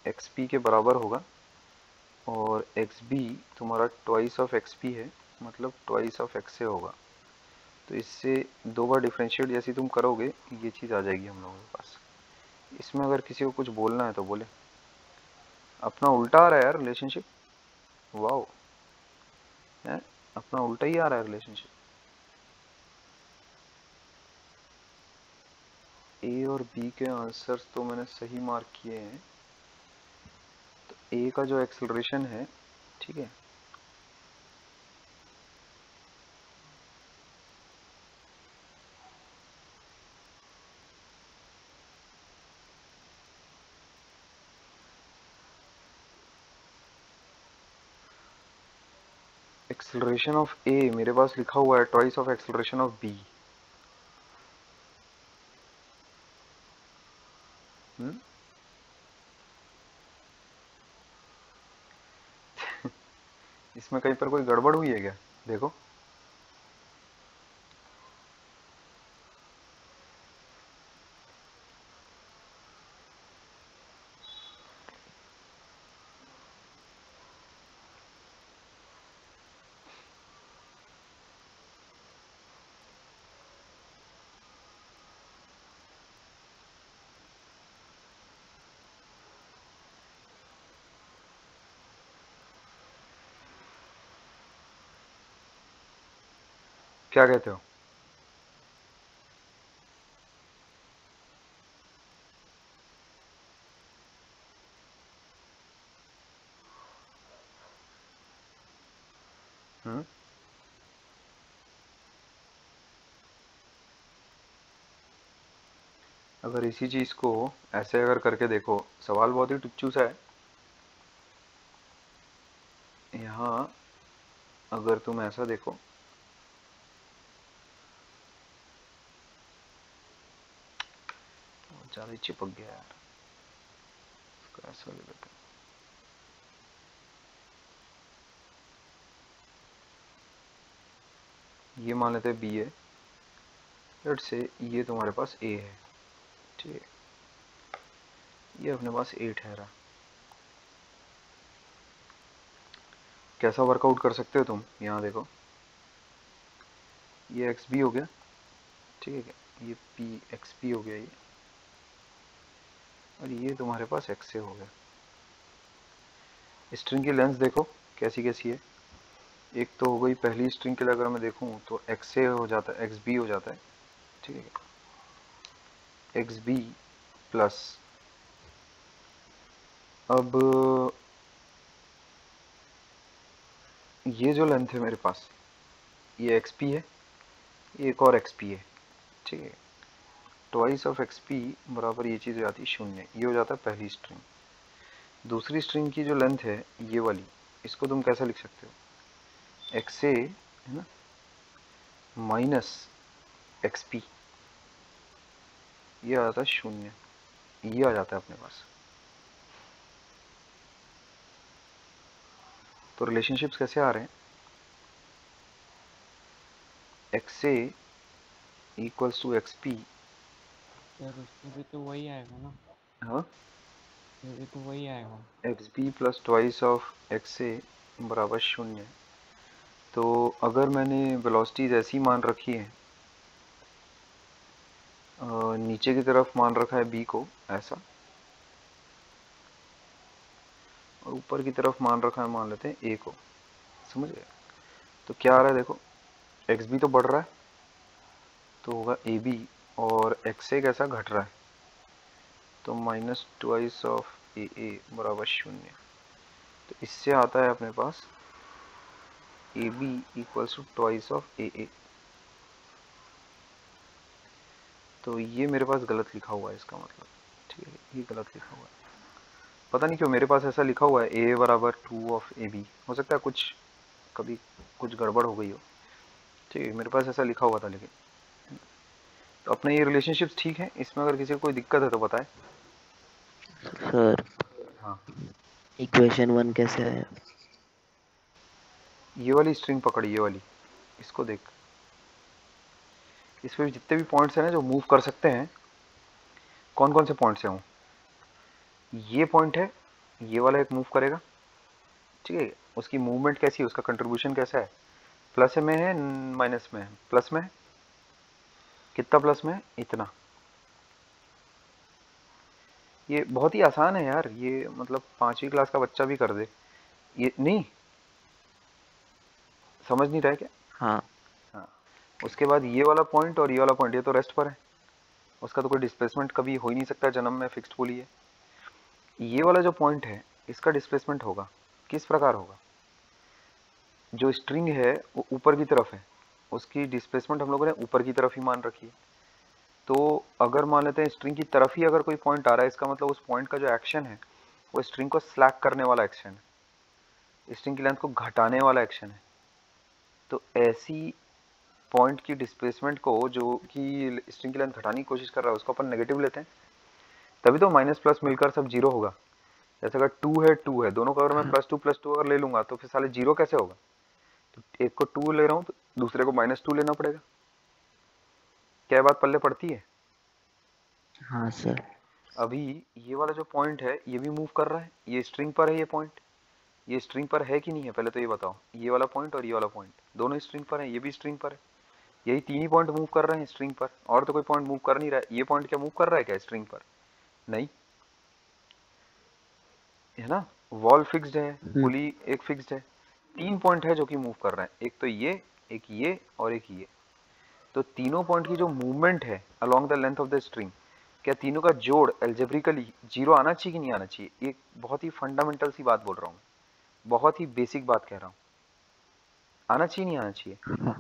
एक्स पी के बराबर होगा, और एक्स बी तुम्हारा ट्वाइस ऑफ एक्स पी है, मतलब ट्वाइस ऑफ एक्स ए होगा। तो इससे 2 बार डिफ्रेंशिएट जैसी तुम करोगे ये चीज़ आ जाएगी हम लोगों के पास। इसमें अगर किसी को कुछ बोलना है तो बोले। अपना उल्टा आ रहा है यार रिलेशनशिप, वाओ है, अपना उल्टा ही आ रहा है रिलेशनशिप। ए और बी के आंसर्स तो मैंने सही मार्क किए हैं। तो ए का जो एक्सेलरेशन है, ठीक है, एक्सेलरेशन ऑफ ए मेरे पास लिखा हुआ है twice of acceleration of b. इसमें कहीं पर कोई गड़बड़ हुई है क्या? देखो क्या कहते हो? हम्म, अगर इसी चीज को ऐसे अगर करके देखो, सवाल बहुत ही टुच्चू सा है। यहाँ अगर तुम ऐसा देखो, ज्यादा ही चिपक गया यार, इसको ऐसा ले लेते हैं। ये मान लेते हैं बी है, लेट से ये तुम्हारे पास ए है, ठीक है, ये अपने पास ए ठहरा। कैसा वर्कआउट कर सकते हो तुम? यहाँ देखो, ये एक्स बी हो गया, ठीक है, ये पी एक्स पी हो गया ये, और ये तुम्हारे पास एक्स से हो गया। स्ट्रिंग की लेंथ देखो कैसी कैसी है। एक तो हो गई पहली स्ट्रिंग के लिए अगर मैं देखूं तो एक्स से हो जाता है, एक्स बी हो जाता है, ठीक है, एक्स बी प्लस, अब ये जो लेंथ है मेरे पास, ये एक्स पी है, ये एक और एक्स पी है, ठीक है, ट्वाइस ऑफ एक्स पी बराबर ये चीज़ हो जाती है 0, ये हो जाता है पहली स्ट्रिंग। दूसरी स्ट्रिंग की जो लेंथ है ये वाली, इसको तुम कैसा लिख सकते हो? एक्स ए है ना, माइनस एक्स पी, ये आ जाता है 0, ये आ जाता है अपने पास। तो रिलेशनशिप्स कैसे आ रहे हैं? X a equals to x p, यार उसमें भी तो वही आएगा ना, हाँ, उसमें भी तो वही आएगा। X B plus twice of x A बराबर 0। तो अगर मैंने वेलोसिटीज ऐसी मान रखी है, नीचे की तरफ मान रखा है बी को ऐसा, और ऊपर की तरफ मान रखा है, मान लेते हैं ए को, समझ गए? तो क्या आ रहा है देखो, एक्स बी तो बढ़ रहा है तो होगा ए बी, और एक्स ए कैसा घट रहा है, तो माइनस ट्वाइस ऑफ ए बराबर 0। तो इससे आता है अपने पास A B equals to twice of A. तो ये मेरे पास गलत लिखा हुआ है इसका मतलब, ठीक है, ये गलत लिखा हुआ है, पता नहीं क्यों मेरे पास ऐसा लिखा हुआ है ए बराबर 2 ऑफ ए बी, हो सकता है कुछ कभी कुछ गड़बड़ हो गई हो, ठीक है, मेरे पास ऐसा लिखा हुआ था लेकिन। तो अपने ये रिलेशनशिप्स ठीक है, इसमें अगर किसी को कोई दिक्कत है तो बताए। सर हाँ, इक्वेशन 1 कैसे है? ये वाली स्ट्रिंग पकड़, ये वाली, इसको देख, इसमें जितने भी पॉइंट्स हैं ना जो मूव कर सकते हैं, कौन कौन से पॉइंट्स हैं वो, ये पॉइंट है, ये वाला एक मूव करेगा, ठीक है, उसकी मूवमेंट कैसी है, उसका कंट्रीब्यूशन कैसा है, प्लस में है माइनस में है, प्लस में है, कितना प्लस में है, इतना। ये बहुत ही आसान है यार, ये मतलब 5वीं क्लास का बच्चा भी कर दे, ये नहीं समझ नहीं रहा है क्या? हाँ हाँ, उसके बाद ये वाला पॉइंट और ये वाला पॉइंट, ये तो रेस्ट पर है, उसका तो कोई डिस्प्लेसमेंट कभी हो ही नहीं सकता, जन्म में फिक्स्ड पुली है। ये वाला जो पॉइंट है इसका डिस्प्लेसमेंट होगा, किस प्रकार होगा, जो स्ट्रिंग है वो ऊपर की तरफ है, उसकी डिस्प्लेसमेंट हम लोगों ने ऊपर की तरफ ही मान रखी है। तो अगर मान लेते हैं स्ट्रिंग की तरफ ही अगर कोई पॉइंट आ रहा है, इसका मतलब उस पॉइंट का जो एक्शन है वो स्ट्रिंग को स्लैक करने वाला एक्शन है, स्ट्रिंग की लेंथ को घटाने वाला एक्शन है। तो ऐसी पॉइंट की डिस्प्लेसमेंट को जो कि स्ट्रिंग की लेंथ घटाने की कोशिश कर रहा है, उसको अपन नेगेटिव लेते हैं, तभी तो माइनस प्लस मिलकर सब जीरो होगा। जैसे अगर 2 है दोनों का अगर मैं +2 अगर ले लूंगा तो फिर साले 0 कैसे होगा? तो एक को 2 ले रहा हूँ तो दूसरे को -2 लेना पड़ेगा। क्या बात पल्ले पड़ती है? हाँ सर। अभी ये वाला जो पॉइंट है ये भी मूव कर रहा है, ये स्ट्रिंग पर है, ये पॉइंट ये स्ट्रिंग पर है कि नहीं है पहले तो ये बताओ। ये वाला पॉइंट और ये वाला पॉइंट दोनों स्ट्रिंग पर है, ये भी स्ट्रिंग पर है। यही तीन ही पॉइंट मूव कर रहे हैं स्ट्रिंग पर, और तो कोई पॉइंट मूव कर नहीं रहा है। ये पॉइंट क्या मूव कर रहा है क्या स्ट्रिंग पर? नहीं, है ना। वॉल फिक्स्ड है, पुली एक फिक्स्ड है। तीन पॉइंट है जो कि मूव कर रहे हैं, एक तो ये, एक ये और एक ये। तो तीनों पॉइंट की जो मूवमेंट है along the length of the string, क्या तीनों का जोड़ एल्जेब्रिकली 0 आना चाहिए कि नहीं आना चाहिए? एक बहुत ही फंडामेंटल सी बात बोल रहा हूँ, बहुत ही बेसिक बात कह रहा हूँ। आना चाहिए नहीं आना चाहिए? हाँ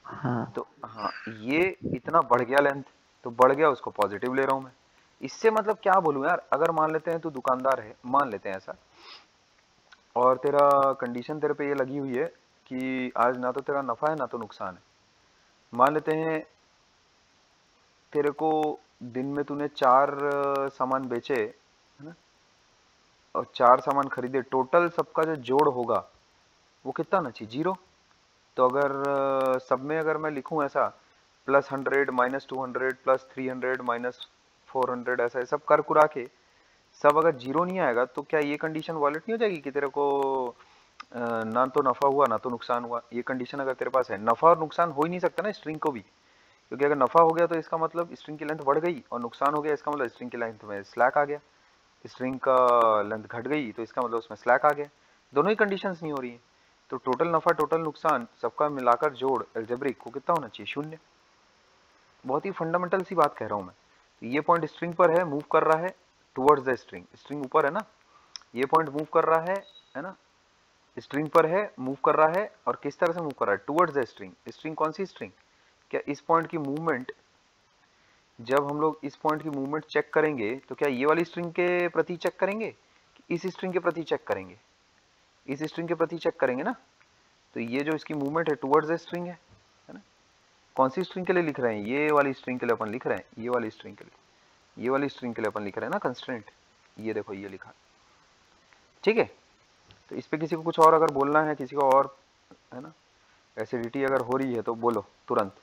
हाँ। तो हाँ, ये इतना बढ़ गया लेंथ, तो बढ़ गया उसको पॉजिटिव ले रहा हूँ मैं। इससे मतलब क्या बोलूँ यार, अगर मान लेते हैं तू दुकानदार है, मान लेते हैं ऐसा, और तेरा कंडीशन तेरे पे ये लगी हुई है कि आज ना तो तेरा नफा है ना तो नुकसान है। मान लेते हैं तेरे को दिन में तूने 4 सामान बेचे, है ना, और 4 सामान खरीदे, टोटल सबका जो जोड़ होगा वो कितना आना चाहिए? 0। तो अगर सब में अगर मैं लिखूं ऐसा +100 -200 +300 -400 ऐसा सब कर कुरा के सब अगर 0 नहीं आएगा तो क्या ये कंडीशन वॉलिड नहीं हो जाएगी कि तेरे को ना तो नफा हुआ ना तो नुकसान हुआ? ये कंडीशन अगर तेरे पास है, नफा और नुकसान हो ही नहीं सकता ना स्ट्रिंग को भी, क्योंकि अगर नफा हो गया तो इसका मतलब स्ट्रिंग की लेंथ बढ़ गई, और नुकसान हो गया इसका मतलब स्ट्रिंग की लेंथ में स्लैक आ गया। स्ट्रिंग का लेंथ घट गई तो इसका मतलब उसमें स्लैक आ गया। दोनों ही कंडीशंस नहीं हो रही हैं। तो टोटल नफा टोटल नुकसान सबका मिलाकर जोड़ एल्जेब्रिक को कितना होना चाहिए? 0। बहुत ही फंडामेंटल सी बात कह रहा हूँ मैं। तो ये पॉइंट स्ट्रिंग पर है, मूव कर रहा है टुवर्ड्स द स्ट्रिंग, स्ट्रिंग ऊपर है ना, ये पॉइंट मूव कर रहा है ना, स्ट्रिंग पर है, मूव कर रहा है, और किस तरह से मूव कर रहा है? Towards the string. स्ट्रिंग कौन सी स्ट्रिंग? क्या इस पॉइंट की मूवमेंट, जब हम लोग इस पॉइंट की मूवमेंट चेक करेंगे तो क्या ये वाली स्ट्रिंग के प्रति चेक करेंगे कि इस स्ट्रिंग के प्रति चेक करेंगे? इस स्ट्रिंग के प्रति चेक करेंगे ना। तो ये जो इसकी मूवमेंट है टुवर्ड्स द स्ट्रिंग है ना। कौन सी स्ट्रिंग के लिए लिख रहे हैं? ये वाली स्ट्रिंग के लिए अपन लिख रहे हैं, ये वाली स्ट्रिंग के लिए, ये वाली स्ट्रिंग के लिए अपन लिख रहे हैं ना कंस्ट्रेंट। ये देखो ये लिखा, ठीक है। तो इस पे किसी को कुछ और अगर बोलना है, किसी को और, है ना, एसिडिटी अगर हो रही है तो बोलो तुरंत।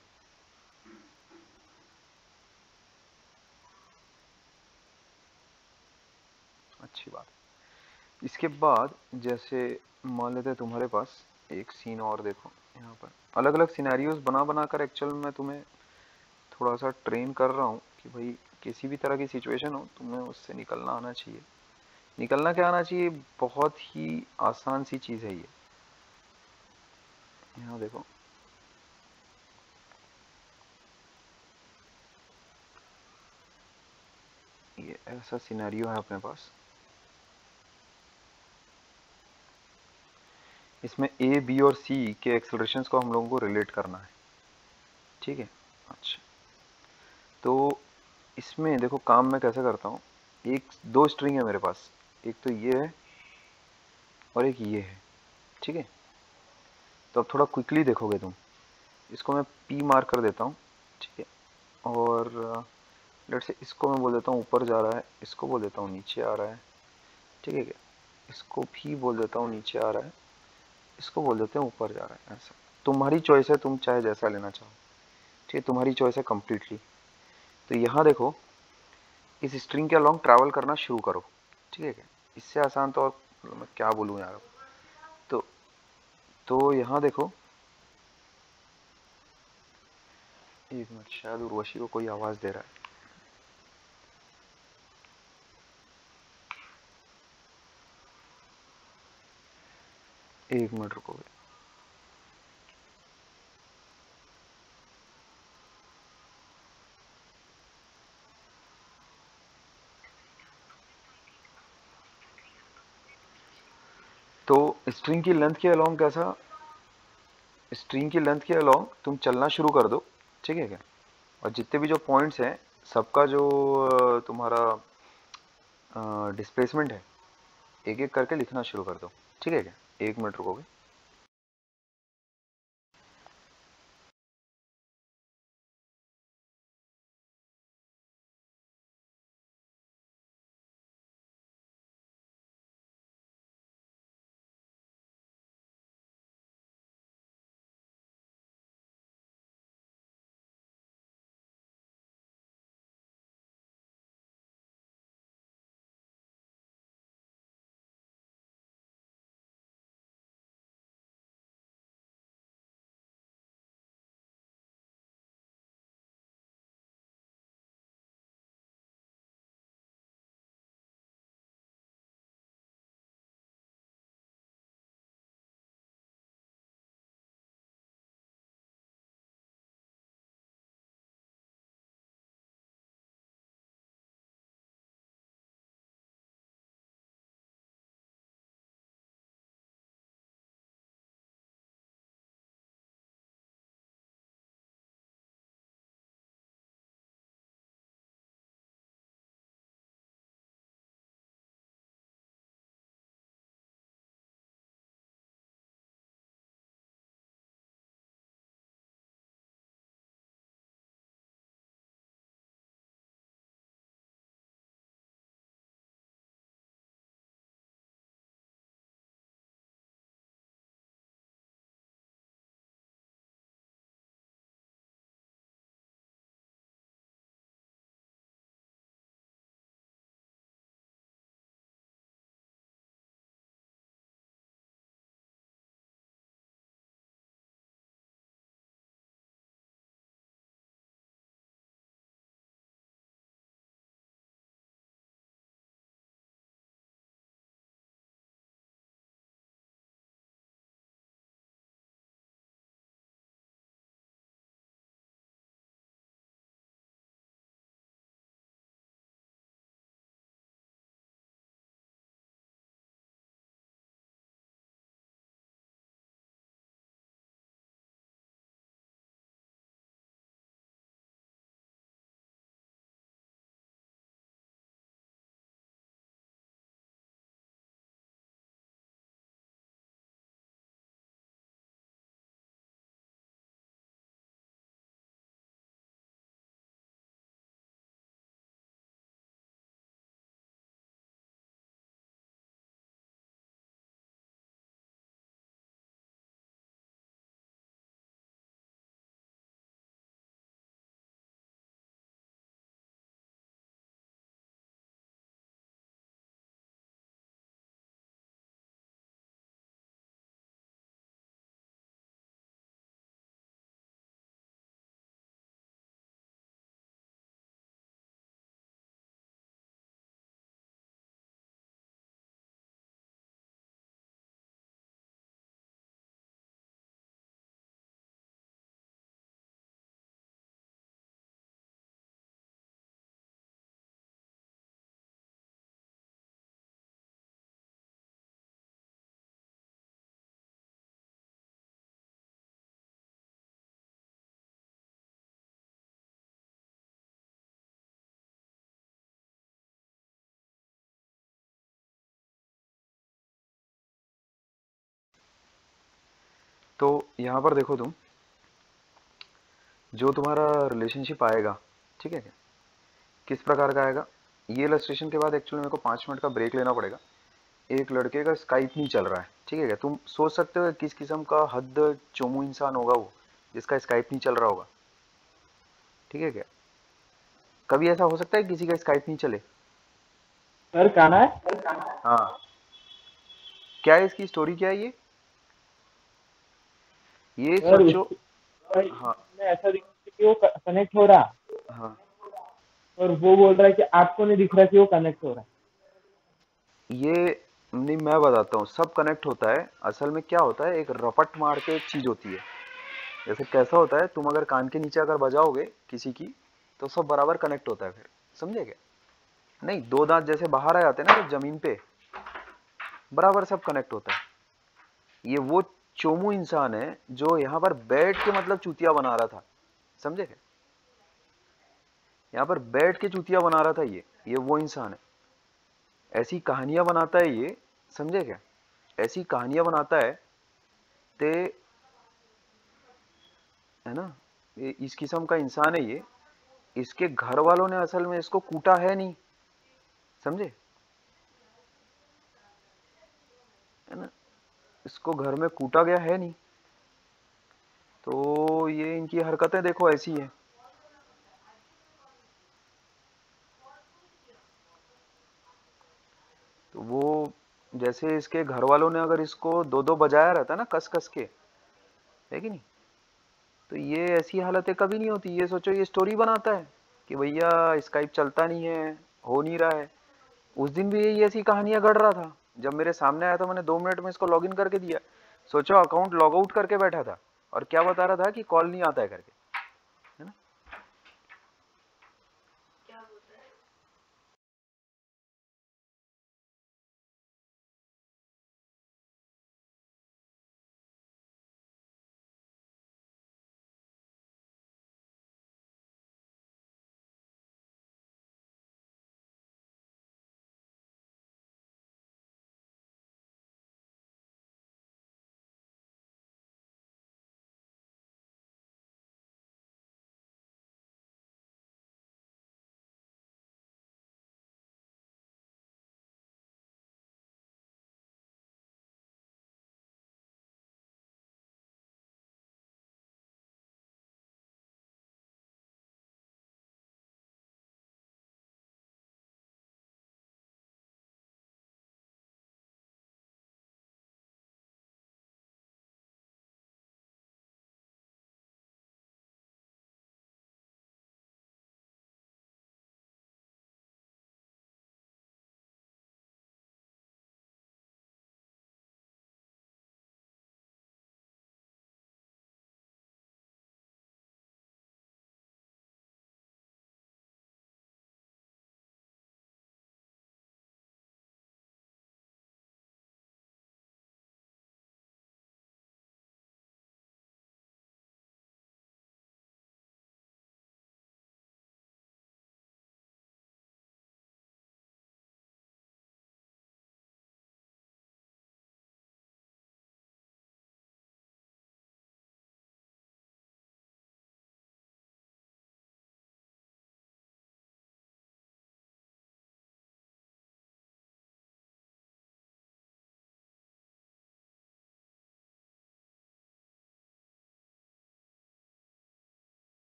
अच्छी बात। इसके बाद जैसे मान लेते हैं तुम्हारे पास एक सीन और, देखो यहाँ पर अलग अलग सिनेरियोज बना बना कर एक्चुअल में तुम्हें थोड़ा सा ट्रेन कर रहा हूँ कि भाई किसी भी तरह की सिचुएशन हो तुम्हें उससे निकलना आना चाहिए। निकलना क्या आना चाहिए? बहुत ही आसान सी चीज़ है ये। यहाँ देखो, ये ऐसा सिनेरियो है अपने पास, इसमें ए बी और सी के एक्सेलरेशंस को हम लोगों को रिलेट करना है, ठीक है। अच्छा, तो इसमें देखो काम मैं कैसे करता हूँ। एक दो स्ट्रिंग है मेरे पास, एक तो ये है और एक ये है, ठीक है। तो अब थोड़ा क्विकली देखोगे तुम, इसको मैं पी मार्क कर देता हूँ, ठीक है। और लेट से इसको मैं बोल देता हूँ ऊपर जा रहा है, इसको बोल देता हूँ नीचे आ रहा है, ठीक है क्या। इसको भी बोल देता हूँ नीचे आ रहा है, इसको बोल देते हैं ऊपर जा रहा है। ऐसा तुम्हारी चॉइस है, तुम चाहे जैसा लेना चाहो, ठीक है, तुम्हारी चॉइस है कम्प्लीटली। तो यहाँ देखो, इस स्ट्रिंग के अलॉन्ग ट्रैवल करना शुरू करो, ठीक है क्या। इससे आसान तो और मैं क्या बोलूँ यार। तो यहाँ देखो, एक मिनट, शायद उर्वशी को कोई आवाज़ दे रहा है। एक मिनट रुकोगे। तो स्ट्रिंग की लेंथ के अलोंग कैसा, स्ट्रिंग की लेंथ के अलोंग तुम चलना शुरू कर दो, ठीक है क्या। और जितने भी जो पॉइंट्स हैं सबका जो तुम्हारा डिस्प्लेसमेंट है एक एक करके लिखना शुरू कर दो, ठीक है क्या। एक मिनट रुकोगे। तो यहाँ पर देखो तुम, जो तुम्हारा रिलेशनशिप आएगा, ठीक है, किस प्रकार का आएगा। ये इलस्ट्रेशन के बाद एक्चुअली मेरे को 5 मिनट का ब्रेक लेना पड़ेगा। एक लड़के का स्काइप नहीं चल रहा है, ठीक है क्या। तुम सोच सकते हो किस किस्म का हद चोमू इंसान होगा वो, जिसका स्काइप नहीं चल रहा होगा, ठीक है क्या। कभी ऐसा हो सकता है किसी का स्काइप नहीं चले। सर कहाँ है? हाँ, क्या है इसकी स्टोरी, क्या है ये सर सोचो। उसमें हाँ ऐसा दिख रहा है कि वो कनेक्ट हो रहा, हाँ, और वो बोल रहा है कि आपको नहीं दिख रहा कि वो कनेक्ट हो रहा ये नहीं, मैं बताता हूँ, सब कनेक्ट होता है। असल में क्या होता है, एक रपट मार के एक चीज होती है। जैसे कैसा होता है, तुम अगर कान के नीचे अगर बजाओगे किसी की, तो सब बराबर कनेक्ट होता है फिर, समझे क्या। नहीं, दो दांत जैसे बाहर आ जाते हैं ना जब जमीन पे, बराबर सब कनेक्ट होता है। ये वो चोमू इंसान है जो यहाँ पर बैठ के मतलब चूतिया बना रहा था, समझे क्या। यहाँ पर बैठ के चूतिया बना रहा था, ये वो इंसान है। ऐसी कहानियां बनाता है ये, समझे क्या, ऐसी कहानियां बनाता है ते, है ना। ये इस किस्म का इंसान है ये। इसके घर वालों ने असल में इसको कूटा है नहीं, समझे, है ना। इसको घर में कूटा गया है नहीं, तो ये इनकी हरकतें देखो ऐसी है। तो वो, जैसे इसके घर वालों ने अगर इसको दो दो बजाया रहता ना कस कस के, है कि नहीं, तो ये ऐसी हालतें कभी नहीं होती। ये सोचो, ये स्टोरी बनाता है कि भैया स्काइप चलता नहीं है, हो नहीं रहा है। उस दिन भी यही ऐसी कहानियां गढ़ रहा था। जब मेरे सामने आया था, मैंने 2 मिनट में इसको लॉगिन करके दिया। सोचो, अकाउंट लॉग आउट करके बैठा था और क्या बता रहा था कि कॉल नहीं आता है करके, है ना।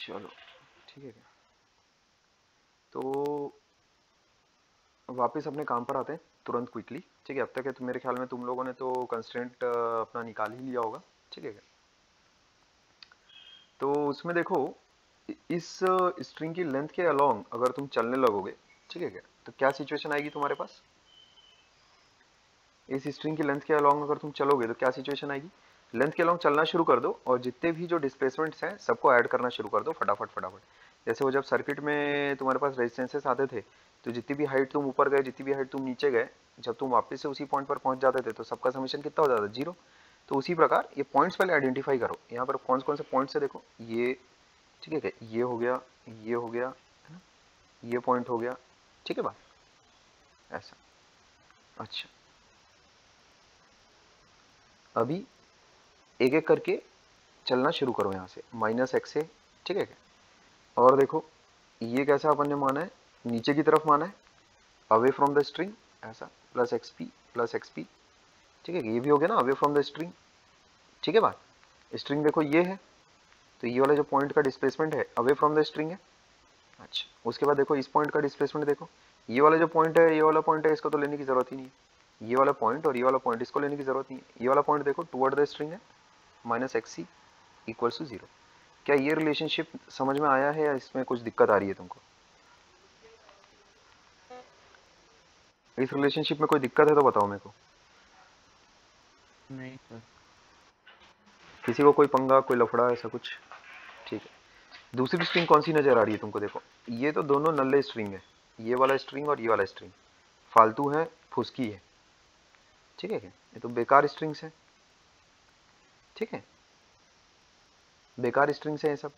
चलो ठीक है क्या, तो वापस अपने काम पर आते हैं तुरंत क्विकली। ठीक है, अब तक है तो मेरे ख्याल में तुम लोगों ने तो कंस्ट्रेंट अपना निकाल ही लिया होगा। ठीक है क्या, तो उसमें देखो इस स्ट्रिंग की लेंथ के अलोंग अगर तुम चलने लगोगे, ठीक है क्या, तो क्या सिचुएशन आएगी तुम्हारे पास। इस स्ट्रिंग की लेंथ के अलोंग अगर तुम चलोगे तो क्या सिचुएशन आएगी, लेंथ के अलोंग चलना शुरू कर दो और जितने भी जो डिस्प्लेसमेंट्स हैं सबको ऐड करना शुरू कर दो फटाफट फटाफट। जैसे वो जब सर्किट में तुम्हारे पास रेजिस्टेंसेस आते थे तो जितनी भी हाइट तुम ऊपर गए, जितनी भी हाइट तुम नीचे गए, जब तुम वापस से उसी पॉइंट पर पहुंच जाते थे तो सबका समेशन कितना हो जाता था, 0। तो उसी प्रकार ये पॉइंट्स पहले आइडेंटिफाई करो, यहाँ पर कौन कौन से पॉइंट्स है देखो, ये ठीक है क्या, ये हो गया, ये हो गया है ना, ये पॉइंट हो गया, ठीक है बात ऐसा। अच्छा, अभी एक एक करके चलना शुरू करो यहाँ से -x से, ठीक है क्या। और देखो ये कैसा अपन ने माना है, नीचे की तरफ माना है, अवे फ्रॉम द स्ट्रिंग ऐसा, प्लस एक्सपी, ठीक है, ये भी हो गया ना अवे फ्रॉम द स्ट्रिंग। ठीक है बात, स्ट्रिंग देखो ये है, तो ये वाला जो पॉइंट का डिस्प्लेसमेंट है अवे फ्रॉम द स्ट्रिंग है। अच्छा, उसके बाद देखो इस पॉइंट का डिस्प्लेसमेंट देखो, ये वाला जो पॉइंट है, ये वाला पॉइंट है, इसको तो लेने की जरूरत ही नहीं है। ये वाला पॉइंट और ये वाला पॉइंट, इसको लेने की जरूरत नहीं है। ये वाला पॉइंट देखो टुवर्ड द स्ट्रिंग है, -xc इक्वल्स टू 0। क्या ये रिलेशनशिप समझ में आया है या इसमें कुछ दिक्कत आ रही है तुमको। इस रिलेशनशिप में कोई दिक्कत है तो बताओ मेरे को, नहीं सर। किसी को कोई पंगा, कोई लफड़ा, ऐसा कुछ। ठीक है, दूसरी स्ट्रिंग कौन सी नजर आ रही है तुमको, देखो ये तो दोनों नल्ले स्ट्रिंग है, ये वाला स्ट्रिंग और ये वाला स्ट्रिंग फालतू है, फुसकी है। ठीक है क्या, ये तो बेकार स्ट्रिंग्स है। ठीक है, बेकार स्ट्रिंग्स है ये सब।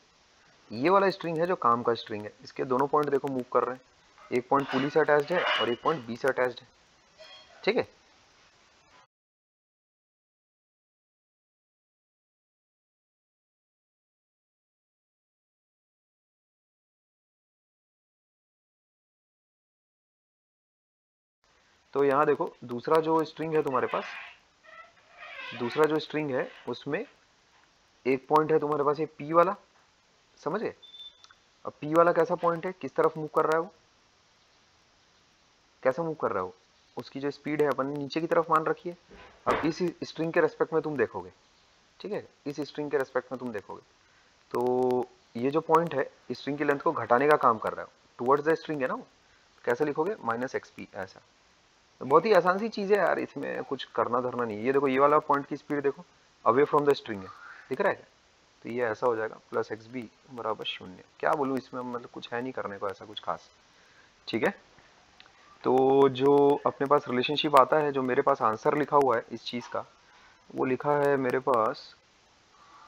ये वाला स्ट्रिंग है जो काम का स्ट्रिंग है, इसके दोनों पॉइंट देखो मूव कर रहे हैं, एक पॉइंट पुली से अटैच्ड है और एक पॉइंट बी से अटैच्ड है। ठीक है, तो यहाँ देखो दूसरा जो स्ट्रिंग है तुम्हारे पास, दूसरा जो स्ट्रिंग है उसमें एक पॉइंट है तुम्हारे पास ये पी वाला, समझे। अब पी वाला कैसा पॉइंट है, किस तरफ मूव कर रहा है वो, कैसे मूव कर रहा है वो, उसकी जो स्पीड है अपन ने नीचे की तरफ मान रखी है। अब इस स्ट्रिंग के रेस्पेक्ट में तुम देखोगे, ठीक है, इस स्ट्रिंग के रेस्पेक्ट में तुम देखोगे तो ये जो पॉइंट है स्ट्रिंग की लेंथ को घटाने का काम कर रहा है, टुवर्ड्स द स्ट्रिंग है ना वो। कैसे लिखोगे, -xp ऐसा। तो बहुत ही आसान सी चीज है यार, इसमें कुछ करना धरना नहीं है। ये देखो ये वाला पॉइंट की स्पीड देखो, अवे फ्रॉम द स्ट्रिंग है, दिख रहा है क्या। तो ये ऐसा हो जाएगा +xb बराबर 0। क्या बोलूँ इसमें, मतलब कुछ है नहीं करने को ऐसा कुछ खास। ठीक है, तो जो अपने पास रिलेशनशिप आता है, जो मेरे पास आंसर लिखा हुआ है इस चीज़ का, वो लिखा है मेरे पास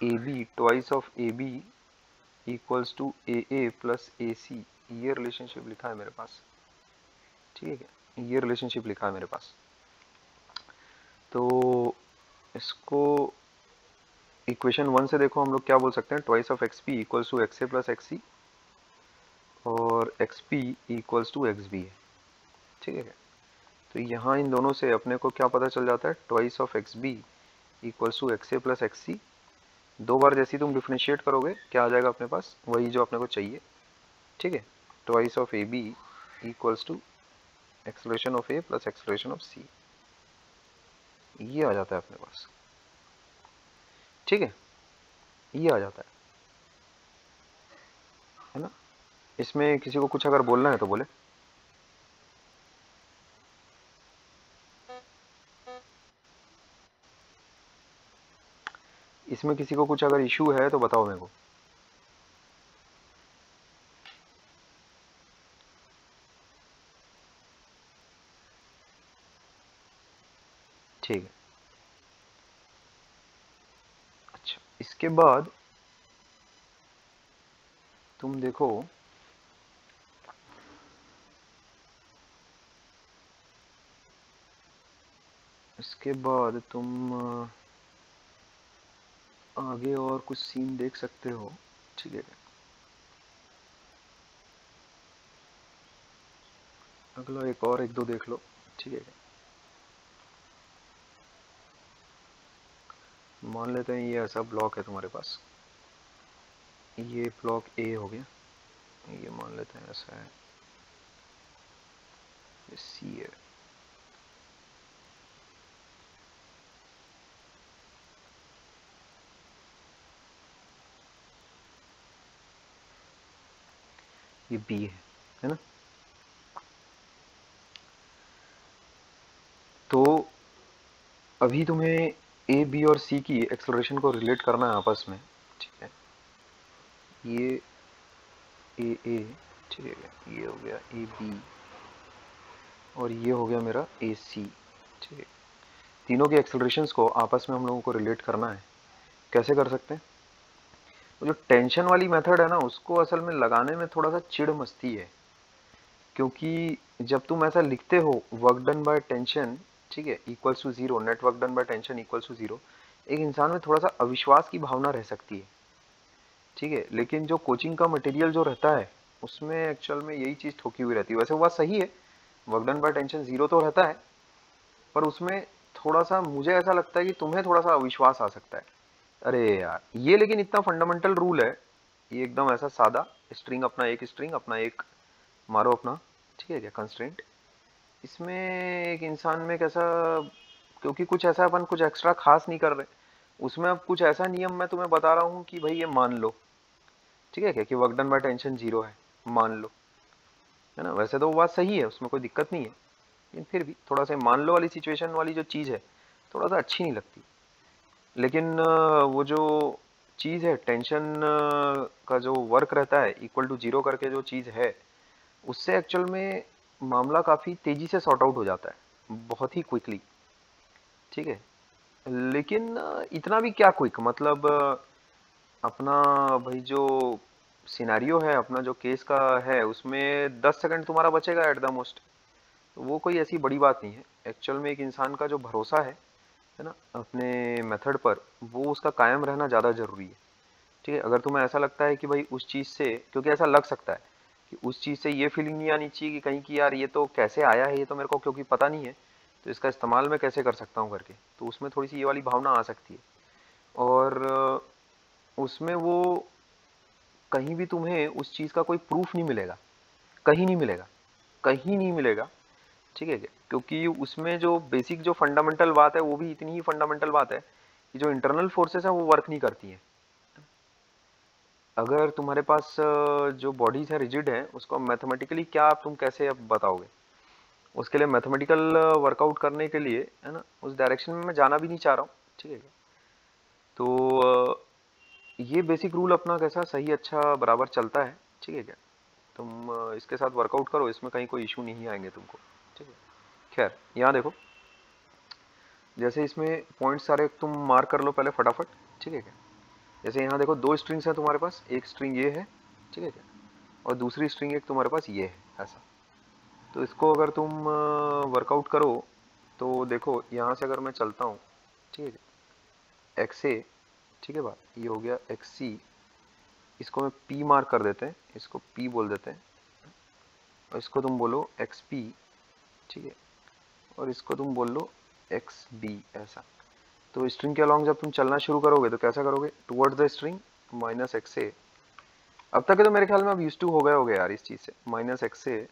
AB twice of AB equals to AA plus AC। ये रिलेशनशिप लिखा है मेरे पास। ठीक है, ये रिलेशनशिप लिखा है मेरे पास। तो इसको इक्वेशन 1 से देखो हम लोग क्या बोल सकते हैं, twice of XP equals to XA plus XC और XP इक्वल्स टू XB है। ठीक है, तो यहाँ इन दोनों से अपने को क्या पता चल जाता है, twice of XB equals to XA plus XC। दो बार जैसे तुम डिफ्रेंशिएट करोगे क्या आ जाएगा अपने पास, वही जो अपने को चाहिए। ठीक है, twice of AB equals to acceleration of A plus acceleration of C, ये आ जाता है अपने पास। ठीक है, ये आ जाता है ना। इसमें किसी को कुछ अगर बोलना है तो बोले। इसमें किसी को कुछ अगर इशू है तो बताओ मेरे को। ठीक है, अच्छा इसके बाद तुम देखो इसके बाद तुम आगे और कुछ सीन देख सकते हो। ठीक है, अगला एक और एक दो देख लो। ठीक है, मान लेते हैं ये ऐसा ब्लॉक है तुम्हारे पास, ये ब्लॉक ए हो गया, ये मान लेते हैं ऐसा है, ये सी है, ये बी है ना। तो अभी तुम्हें ए बी और सी की एक्सेलरेशन को रिलेट करना है आपस में, ठीक है। ये ए ठीक है, ये हो गया ए बी और ये हो गया मेरा ए सी, ठीक है। तीनों के एक्सेलरेशंस को आपस में हम लोगों को रिलेट करना है। कैसे कर सकते हैं? वो जो टेंशन वाली मेथड है ना, उसको असल में लगाने में थोड़ा सा चिढ़ मस्ती है, क्योंकि जब तुम ऐसा लिखते हो वर्क डन बाय टेंशन, ठीक है, equals to zero, net work done by tension equals to zero, एक इंसान में थोड़ा सा अविश्वास की भावना रह सकती है, ठीक है। लेकिन जो कोचिंग का मटेरियल जो रहता है उसमें एक्चुअल में यही चीज ठोकी हुई रहती है। वैसे वो बात सही है, work done by tension zero तो रहता है, पर उसमें थोड़ा सा मुझे ऐसा लगता है कि तुम्हें थोड़ा सा अविश्वास आ सकता है, अरे यार ये लेकिन इतना फंडामेंटल रूल है, ये एकदम ऐसा सादा, स्ट्रिंग अपना एक मारो अपना, ठीक है क्या, कंस्ट्रेंट। इसमें एक इंसान में कैसा, क्योंकि कुछ ऐसा अपन कुछ एक्स्ट्रा खास नहीं कर रहे, उसमें अब कुछ ऐसा नियम मैं तुम्हें बता रहा हूँ कि भाई ये मान लो, ठीक है क्या, कि work done by tension zero है, मान लो, है ना। वैसे तो वो बात सही है, उसमें कोई दिक्कत नहीं है, लेकिन फिर भी थोड़ा सा मान लो वाली सिचुएशन वाली जो चीज़ है थोड़ा सा अच्छी नहीं लगती। लेकिन वो जो चीज़ है टेंशन का जो वर्क रहता है इक्वल टू जीरो करके जो चीज़ है, उससे एक्चुअल में मामला काफ़ी तेज़ी से सॉर्ट आउट हो जाता है, बहुत ही क्विकली, ठीक है। लेकिन इतना भी क्या क्विक, मतलब अपना भाई जो सिनेरियो है, अपना जो केस का है, उसमें 10 सेकंड तुम्हारा बचेगा एट द मोस्ट, तो वो कोई ऐसी बड़ी बात नहीं है। एक्चुअल में एक इंसान का जो भरोसा है ना अपने मेथड पर, वो उसका कायम रहना ज़्यादा ज़रूरी है, ठीक है। अगर तुम्हें ऐसा लगता है कि भाई उस चीज़ से, क्योंकि ऐसा लग सकता है कि उस चीज़ से ये फीलिंग नहीं आनी चाहिए कि कहीं की यार ये तो कैसे आया है, ये तो मेरे को क्योंकि पता नहीं है, तो इसका इस्तेमाल मैं कैसे कर सकता हूँ करके, तो उसमें थोड़ी सी ये वाली भावना आ सकती है। और उसमें वो कहीं भी तुम्हें उस चीज़ का कोई प्रूफ नहीं मिलेगा, कहीं नहीं मिलेगा, कहीं नहीं मिलेगा, ठीक है क्या, क्योंकि उसमें जो बेसिक जो फंडामेंटल बात है वो भी इतनी ही फंडामेंटल बात है कि जो इंटरनल फोर्सेस हैं वो वर्क नहीं करती हैं। अगर तुम्हारे पास जो बॉडीज है रिजिड है, उसको मैथमेटिकली क्या आप तुम कैसे अब बताओगे, उसके लिए मैथमेटिकल वर्कआउट करने के लिए, है ना, उस डायरेक्शन में मैं जाना भी नहीं चाह रहा हूँ, ठीक है क्या। तो ये बेसिक रूल अपना कैसा सही अच्छा बराबर चलता है, ठीक है क्या। तुम इसके साथ वर्कआउट करो, इसमें कहीं कोई इशू नहीं आएंगे तुमको, ठीक है। खैर यहाँ देखो, जैसे इसमें पॉइंट सारे तुम मार्क कर लो पहले फटाफट, ठीक है क्या। जैसे यहाँ देखो दो स्ट्रिंग्स हैं तुम्हारे पास, एक स्ट्रिंग ये है, ठीक है क्या, और दूसरी स्ट्रिंग एक तुम्हारे पास ये है ऐसा। तो इसको अगर तुम वर्कआउट करो तो देखो यहाँ से अगर मैं चलता हूँ, ठीक है, एक्स ए, ठीक है बात, ये हो गया एक्स सी, इसको मैं पी मार्क कर देते हैं, इसको पी बोल देते हैं, और इसको तुम बोलो एक्स पी, ठीक है, और इसको तुम बोल लो एक्स बी ऐसा। तो स्ट्रिंग के अलॉन्ग जब तुम चलना शुरू करोगे तो कैसा करोगे, towards the string minus x A. अब तक के तो मेरे ख्याल में अब यूज टू हो गए होगे यार इस चीज़ से, माइनस एक्स ए,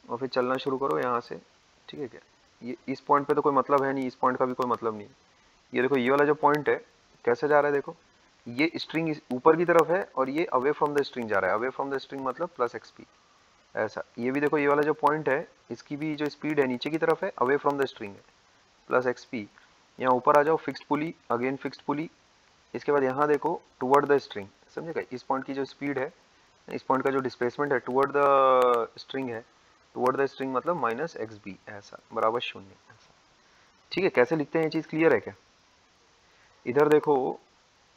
और फिर चलना शुरू करो यहाँ से, ठीक है क्या। ये इस पॉइंट पे तो कोई मतलब है नहीं, इस पॉइंट का भी कोई मतलब नहीं। ये देखो ये वाला जो पॉइंट है कैसे जा रहा है, देखो ये स्ट्रिंग ऊपर की तरफ है और ये अवे फ्रॉम द स्ट्रिंग जा रहा है, अवे फ्रॉम द स्ट्रिंग मतलब प्लस एक्स पी ऐसा। ये भी देखो ये वाला जो पॉइंट है, इसकी भी जो स्पीड है नीचे की तरफ है, अवे फ्रॉम द स्ट्रिंग है, प्लस एक्स पी। यहाँ ऊपर आ जाओ, fixed pulley, again fixed pulley, इसके बाद यहाँ देखो टुवर्ड द स्ट्रिंग, समझेगा, इस पॉइंट की जो स्पीड है, इस पॉइंट का जो डिस्प्लेसमेंट है टुवर्ड द स्ट्रिंग है, टुवर्ड द स्ट्रिंग मतलब माइनस एक्स बी ऐसा बराबर शून्य ऐसा, ठीक है। कैसे लिखते हैं ये चीज़ क्लियर है क्या। इधर देखो,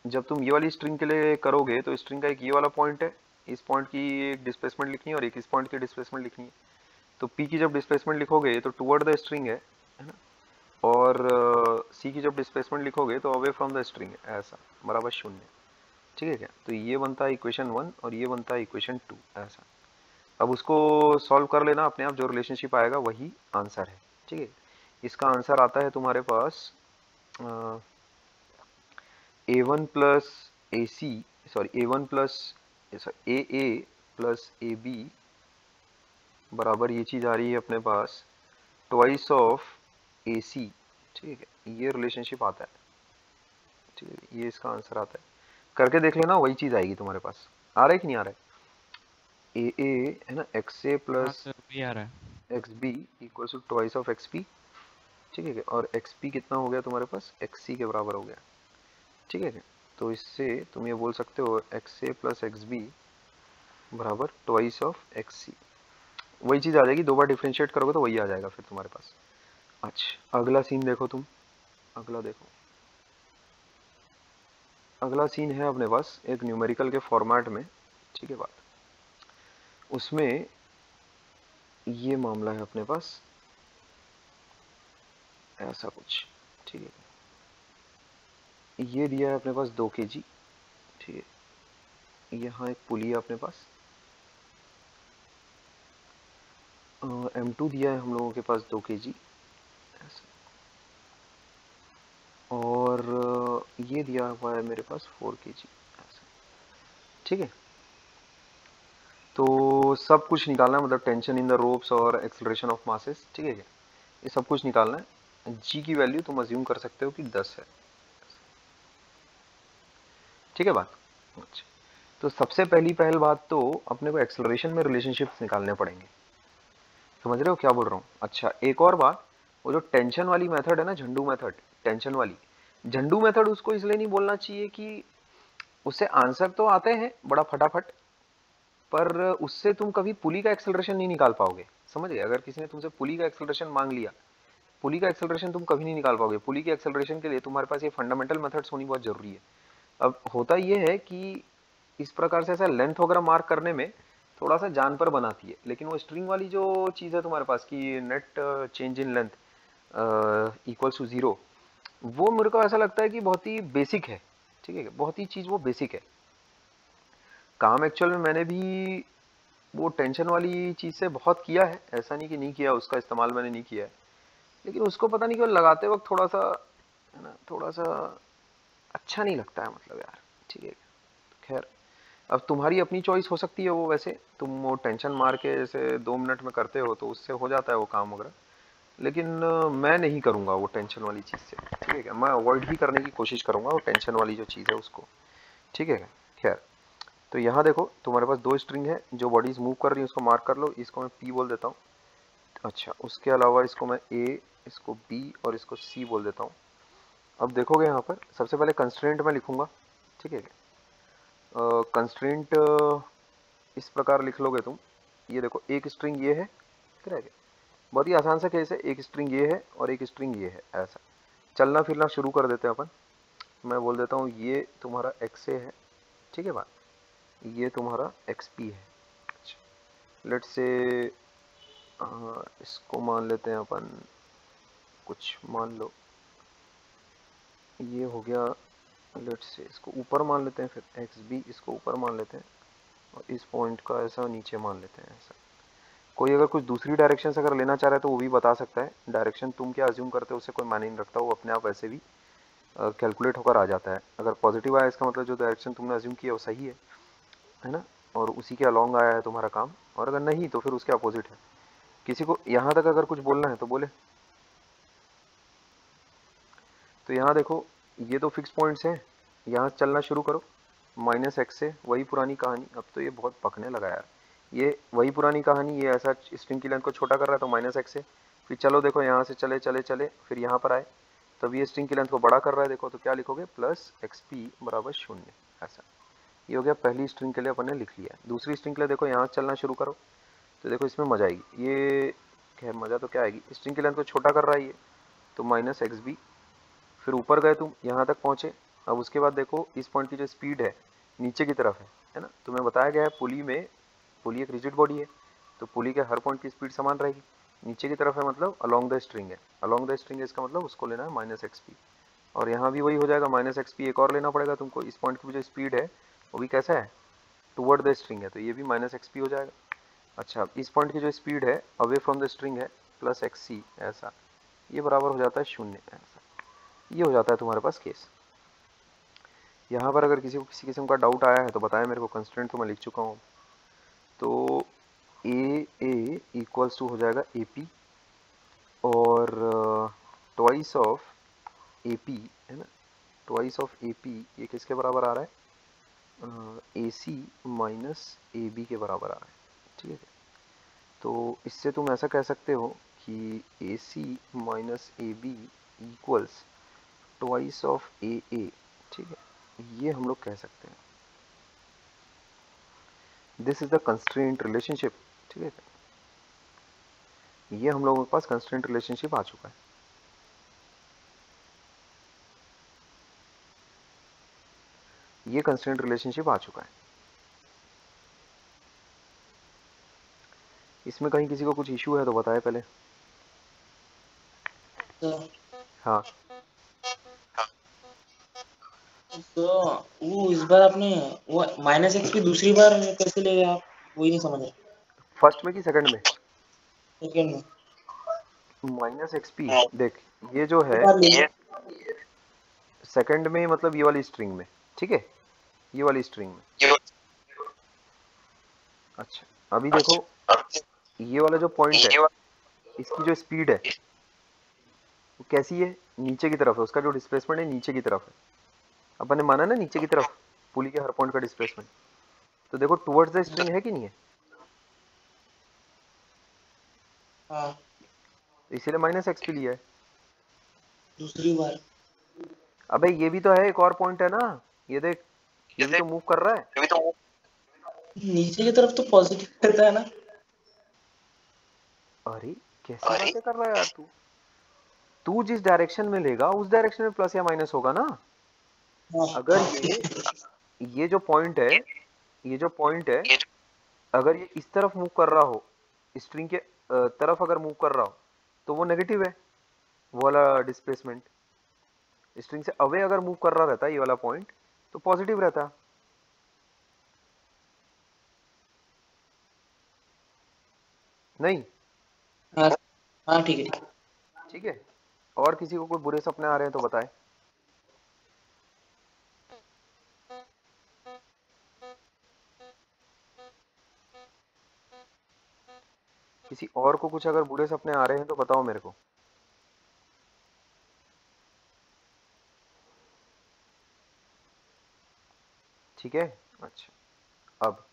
जब तुम ये वाली स्ट्रिंग के लिए करोगे तो स्ट्रिंग का एक ये वाला पॉइंट है, इस पॉइंट की एक डिस्प्लेसमेंट लिखनी है और एक इस पॉइंट की डिस्प्लेसमेंट लिखनी है। तो पी की जब डिस्प्लेसमेंट लिखोगे तो टुवर्ड द स्ट्रिंग है ना, और सी की जब डिस्प्लेसमेंट लिखोगे तो अवे फ्रॉम द स्ट्रिंग है ऐसा बराबर शून्य, ठीक है क्या। तो ये बनता है इक्वेशन 1 और ये बनता है इक्वेशन 2 ऐसा। अब उसको सॉल्व कर लेना, अपने आप जो रिलेशनशिप आएगा वही आंसर है, ठीक है। इसका आंसर आता है तुम्हारे पास A1 plus AC sorry A1 plus AA plus AB बराबर ये चीज़ आ रही है अपने पास ट्वाइस ऑफ AC। ठीक है, ये रिलेशनशिप आता है। ठीक है, ये इसका आंसर आता है। करके देख लेना, वही चीज़ आएगी तुम्हारे पास। आ रहा है कि नहीं आ रहा है? AA है ना, XA हाँ प्लस सर भी आ रहा है। XB equal to twice of XP। ठीक है, और XP कितना हो गया तुम्हारे पास? XC के बराबर हो गया। ठीक है, तो इससे तुम ये बोल सकते हो XA प्लस XB बराबर ट्वाइस ऑफ XC। वही चीज़ आ जाएगी, दो बार डिफ्रेंशिएट करोगे तो वही आ जाएगा फिर तुम्हारे पास। अच्छा, अगला सीन देखो तुम। अगला देखो, अगला सीन है अपने पास एक न्यूमेरिकल के फॉर्मेट में। ठीक है बात, उसमें ये मामला है अपने पास ऐसा कुछ। ठीक है, ये दिया है अपने पास 2 kg। ठीक है, यहाँ एक पुली है अपने पास। M2 दिया है हम लोगों के पास 2 kg ऐसा, और ये दिया हुआ है मेरे पास 4 kg ऐसा। ठीक है, तो सब कुछ निकालना है, मतलब टेंशन इन द रोप्स और एक्सेलरेशन ऑफ मासेस। ठीक है, ये सब कुछ निकालना है। जी की वैल्यू तुम अज्यूम कर सकते हो कि 10 है। ठीक है बात। अच्छा, तो सबसे पहल बात तो अपने को एक्सेलरेशन में रिलेशनशिप्स निकालने पड़ेंगे। समझ रहे हो क्या बोल रहा हूँ? अच्छा, एक और बात, वो जो टेंशन वाली मेथड है ना, झंडू मेथड, टेंशन वाली झंडू मेथड, उसको इसलिए नहीं बोलना चाहिए कि उससे आंसर तो आते हैं बड़ा फटाफट, पर उससे तुम कभी पुली का एक्सेलरेशन नहीं निकाल पाओगे। समझ गए? अगर किसी ने तुमसे पुली का एक्सेलरेशन मांग लिया, पुली का एक्सेलरेशन तुम कभी नहीं निकाल पाओगे। पुली के एक्सेलरेशन के लिए तुम्हारे पास ये फंडामेंटल मेथड्स होनी बहुत जरूरी है। अब होता ये है कि इस प्रकार से ऐसा लेंथ वगैरह मार्क करने में थोड़ा सा जान पर बनाती है, लेकिन वो स्ट्रिंग वाली जो चीज़ है तुम्हारे पास की net change in length equals to 0, वो मेरे को ऐसा लगता है कि बहुत ही बेसिक है। ठीक है, बहुत ही चीज़ वो बेसिक है। काम एक्चुअल में मैंने भी वो टेंशन वाली चीज़ से बहुत किया है, ऐसा नहीं कि नहीं किया, उसका इस्तेमाल मैंने नहीं किया है, लेकिन उसको पता नहीं क्यों लगाते वक्त थोड़ा सा, है ना, थोड़ा सा अच्छा नहीं लगता है, मतलब यार। ठीक है, खैर अब तुम्हारी अपनी चॉइस हो सकती है वो। वैसे तुम वो टेंशन मार के जैसे 2 मिनट में करते हो तो उससे हो जाता है वो काम वगैरह, लेकिन मैं नहीं करूँगा वो टेंशन वाली चीज़ से। ठीक है, मैं अवॉइड ही करने की कोशिश करूँगा वो टेंशन वाली जो चीज़ है उसको। ठीक है, खैर, तो यहाँ देखो तुम्हारे पास 2 स्ट्रिंग है जो बॉडीज मूव कर रही है, उसको मार्क कर लो। इसको मैं P बोल देता हूँ। अच्छा, उसके अलावा इसको मैं A, इसको B और इसको C बोल देता हूँ। अब देखोगे यहाँ पर सबसे पहले कंस्ट्रेंट मैं लिखूंगा। ठीक है, कंस्ट्रेंट इस प्रकार लिख लोगे तुम। ये देखो, एक स्ट्रिंग ये है, ठीक है, बहुत ही आसान सा केस है। एक स्ट्रिंग ये है और एक स्ट्रिंग ये है, ऐसा चलना फिरना शुरू कर देते हैं अपन। मैं बोल देता हूँ ये तुम्हारा XA है। ठीक है बात, ये तुम्हारा XP है। लेट्स से इसको मान लेते हैं अपन, कुछ मान लो ये हो गया। लेट्स से इसको ऊपर मान लेते हैं, फिर XB इसको ऊपर मान लेते हैं, और इस पॉइंट का ऐसा नीचे मान लेते हैं ऐसा। कोई अगर कुछ दूसरी डायरेक्शन से अगर लेना चाह रहा है तो वो भी बता सकता है। डायरेक्शन तुम क्या अज्यूम करते हो उससे कोई मायने नहीं रखता, वो अपने आप ऐसे भी कैलकुलेट होकर आ जाता है। अगर पॉजिटिव आया इसका मतलब जो डायरेक्शन तुमने अज्यूम किया वो सही है ना, और उसी के अलॉन्ग आया है तुम्हारा काम, और अगर नहीं तो फिर उसके अपोजिट है। किसी को यहाँ तक अगर कुछ बोलना है तो बोले। तो यहाँ देखो, ये तो फिक्स पॉइंट्स हैं, यहाँ चलना शुरू करो -x से। वही पुरानी कहानी, अब तो ये बहुत पकने लगा यार। ये वही पुरानी कहानी, ये ऐसा स्ट्रिंग की लेंथ को छोटा कर रहा है तो -x से, फिर चलो देखो यहाँ से चले चले चले, फिर यहाँ पर आए तब ये स्ट्रिंग की लेंथ को बड़ा कर रहा है। देखो तो क्या लिखोगे, +xp बराबर 0 ऐसा। ये हो गया पहली स्ट्रिंग के लिए अपन ने लिख लिया। दूसरी स्ट्रिंग के लिए देखो, यहाँ चलना शुरू करो तो देखो इसमें मजा आएगी। ये खैर मजा तो क्या आएगी, स्ट्रिंग की लेंथ को छोटा कर रहा है ये, तो -xb। फिर ऊपर गए तुम, यहाँ तक पहुँचे। अब उसके बाद देखो इस पॉइंट की जो स्पीड है नीचे की तरफ है ना, तुम्हें बताया गया है पुली में, पुली एक रिजिड बॉडी है तो पुली के हर पॉइंट की स्पीड समान रहेगी। नीचे की तरफ है मतलब अलोंग द स्ट्रिंग है, अलोंग द स्ट्रिंग है इसका मतलब उसको लेना है -xp। और यहाँ भी वही हो जाएगा -xp, एक और लेना पड़ेगा तुमको। इस पॉइंट की जो स्पीड है वो भी कैसा है, टुवर्ड द स्ट्रिंग है, तो ये भी -xp हो जाएगा। अच्छा, इस पॉइंट की जो स्पीड है अवे फ्रॉम द स्ट्रिंग है +xc ऐसा, ये बराबर हो जाता है 0 ऐसा। ये हो जाता है तुम्हारे पास केस। यहाँ पर अगर किसी को किसी किस्म का डाउट आया है तो बताएं मेरे को, कंस्ट्रेंट तो मैं लिख चुका हूँ। तो ए इक्वल्स टू हो जाएगा ए पी और ट्वाइस ऑफ ए पी, है ना, ट्वाइस ऑफ ए पी ये किसके बराबर आ रहा है, ए सी माइनस ए बी के बराबर आ रहा है। ठीक है, तो इससे तुम ऐसा कह सकते हो कि A C minus A B equals twice of A A. ठीक है, ये हम लोग कह सकते हैं। This is the constraint relationship. ठीक है, ये हम लोगों के पास कंस्ट्रेंट रिलेशनशिप आ चुका है। ये कंस्ट्रेंट रिलेशनशिप आ चुका है। इसमें कहीं किसी को कुछ इश्यू है तो बताए पहले। हाँ, तो वो इस बार आपने वो -x की दूसरी बार कैसे ले गए आप, वही नहीं समझ रहे। फर्स्ट में कि सेकंड में? सेकंड में -xp देख, ये जो है सेकंड में, मतलब ये वाली स्ट्रिंग में। ठीक है, ये वाली स्ट्रिंग में। अच्छा, अभी देखो ये वाला जो पॉइंट है, इसकी जो स्पीड है वो कैसी है, नीचे की तरफ है। उसका जो डिस्प्लेसमेंट है नीचे की तरफ है। अपन ने माना ना नीचे की तरफ पुली के हर पॉइंट का डिस्प्लेसमेंट। तो देखो टुवर्ड्स द स्ट्रिंग है कि नहीं है, हाँ इसीलिए -xp लिया है। दूसरी बार। अबे ये भी तो है, एक और पॉइंट है ना, ये देख, ये भी तो मूव कर रहा है। नीचे की तरफ तो पॉजिटिव रहता है ना। अरे कैसी बातें कर रहा है यार तू? तू जिस डायरेक्शन में लेगा उस डायरेक्शन में प्लस या माइनस होगा ना। हाँ। अगर ये जो पॉइंट है, ये जो पॉइंट है, अगर ये इस तरफ मूव कर रहा हो, स्ट्रिंग के तरफ अगर मूव कर रहा हो, तो वो नेगेटिव है, वो वाला डिस्प्लेसमेंट। स्ट्रिंग से अवे अगर मूव कर रहा रहता है ये वाला पॉइंट, तो पॉजिटिव रहता। नहीं? हाँ हाँ ठीक है। ठीक है, और किसी को कोई बुरे सपने आ रहे हैं तो बताए। किसी और को कुछ अगर बुरे सपने आ रहे हैं तो बताओ मेरे को। ठीक है, अच्छा अब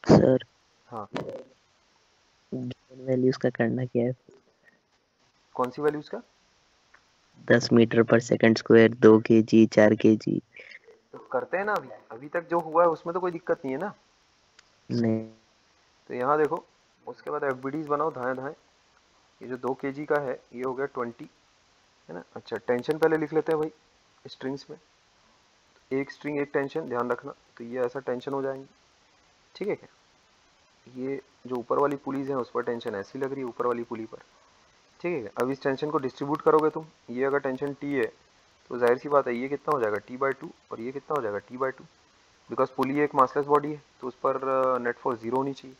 सर हाँ, वैल्यूज का करना क्या है? कौन सी वैल्यूज का? 10 मीटर पर सेकंड स्क्वायर, 2 kg, 4 kg। तो करते हैं ना, अभी अभी तक जो हुआ है उसमें तो कोई दिक्कत नहीं है ना। नहीं तो यहाँ देखो, उसके बाद एफबीडीज बनाओ धाए धाए। ये जो 2 kg का है ये हो गया 20, है ना। अच्छा, टेंशन पहले लिख लेते हैं भाई स्ट्रिंग्स में। एक स्ट्रिंग एक टेंशन, ध्यान रखना। तो ये ऐसा टेंशन हो जाएंगे। ठीक है क्या? ये जो ऊपर वाली पुलीज है उस पर टेंशन ऐसी लग रही है, ऊपर वाली पुली पर। ठीक है, अब इस टेंशन को डिस्ट्रीब्यूट करोगे तुम। ये अगर टेंशन टी है तो जाहिर सी बात है ये कितना हो जाएगा t/2, और ये कितना हो जाएगा t/2, बिकॉज पुली एक मासलेस बॉडी है तो उस पर नेट फोर्स 0 होनी चाहिए।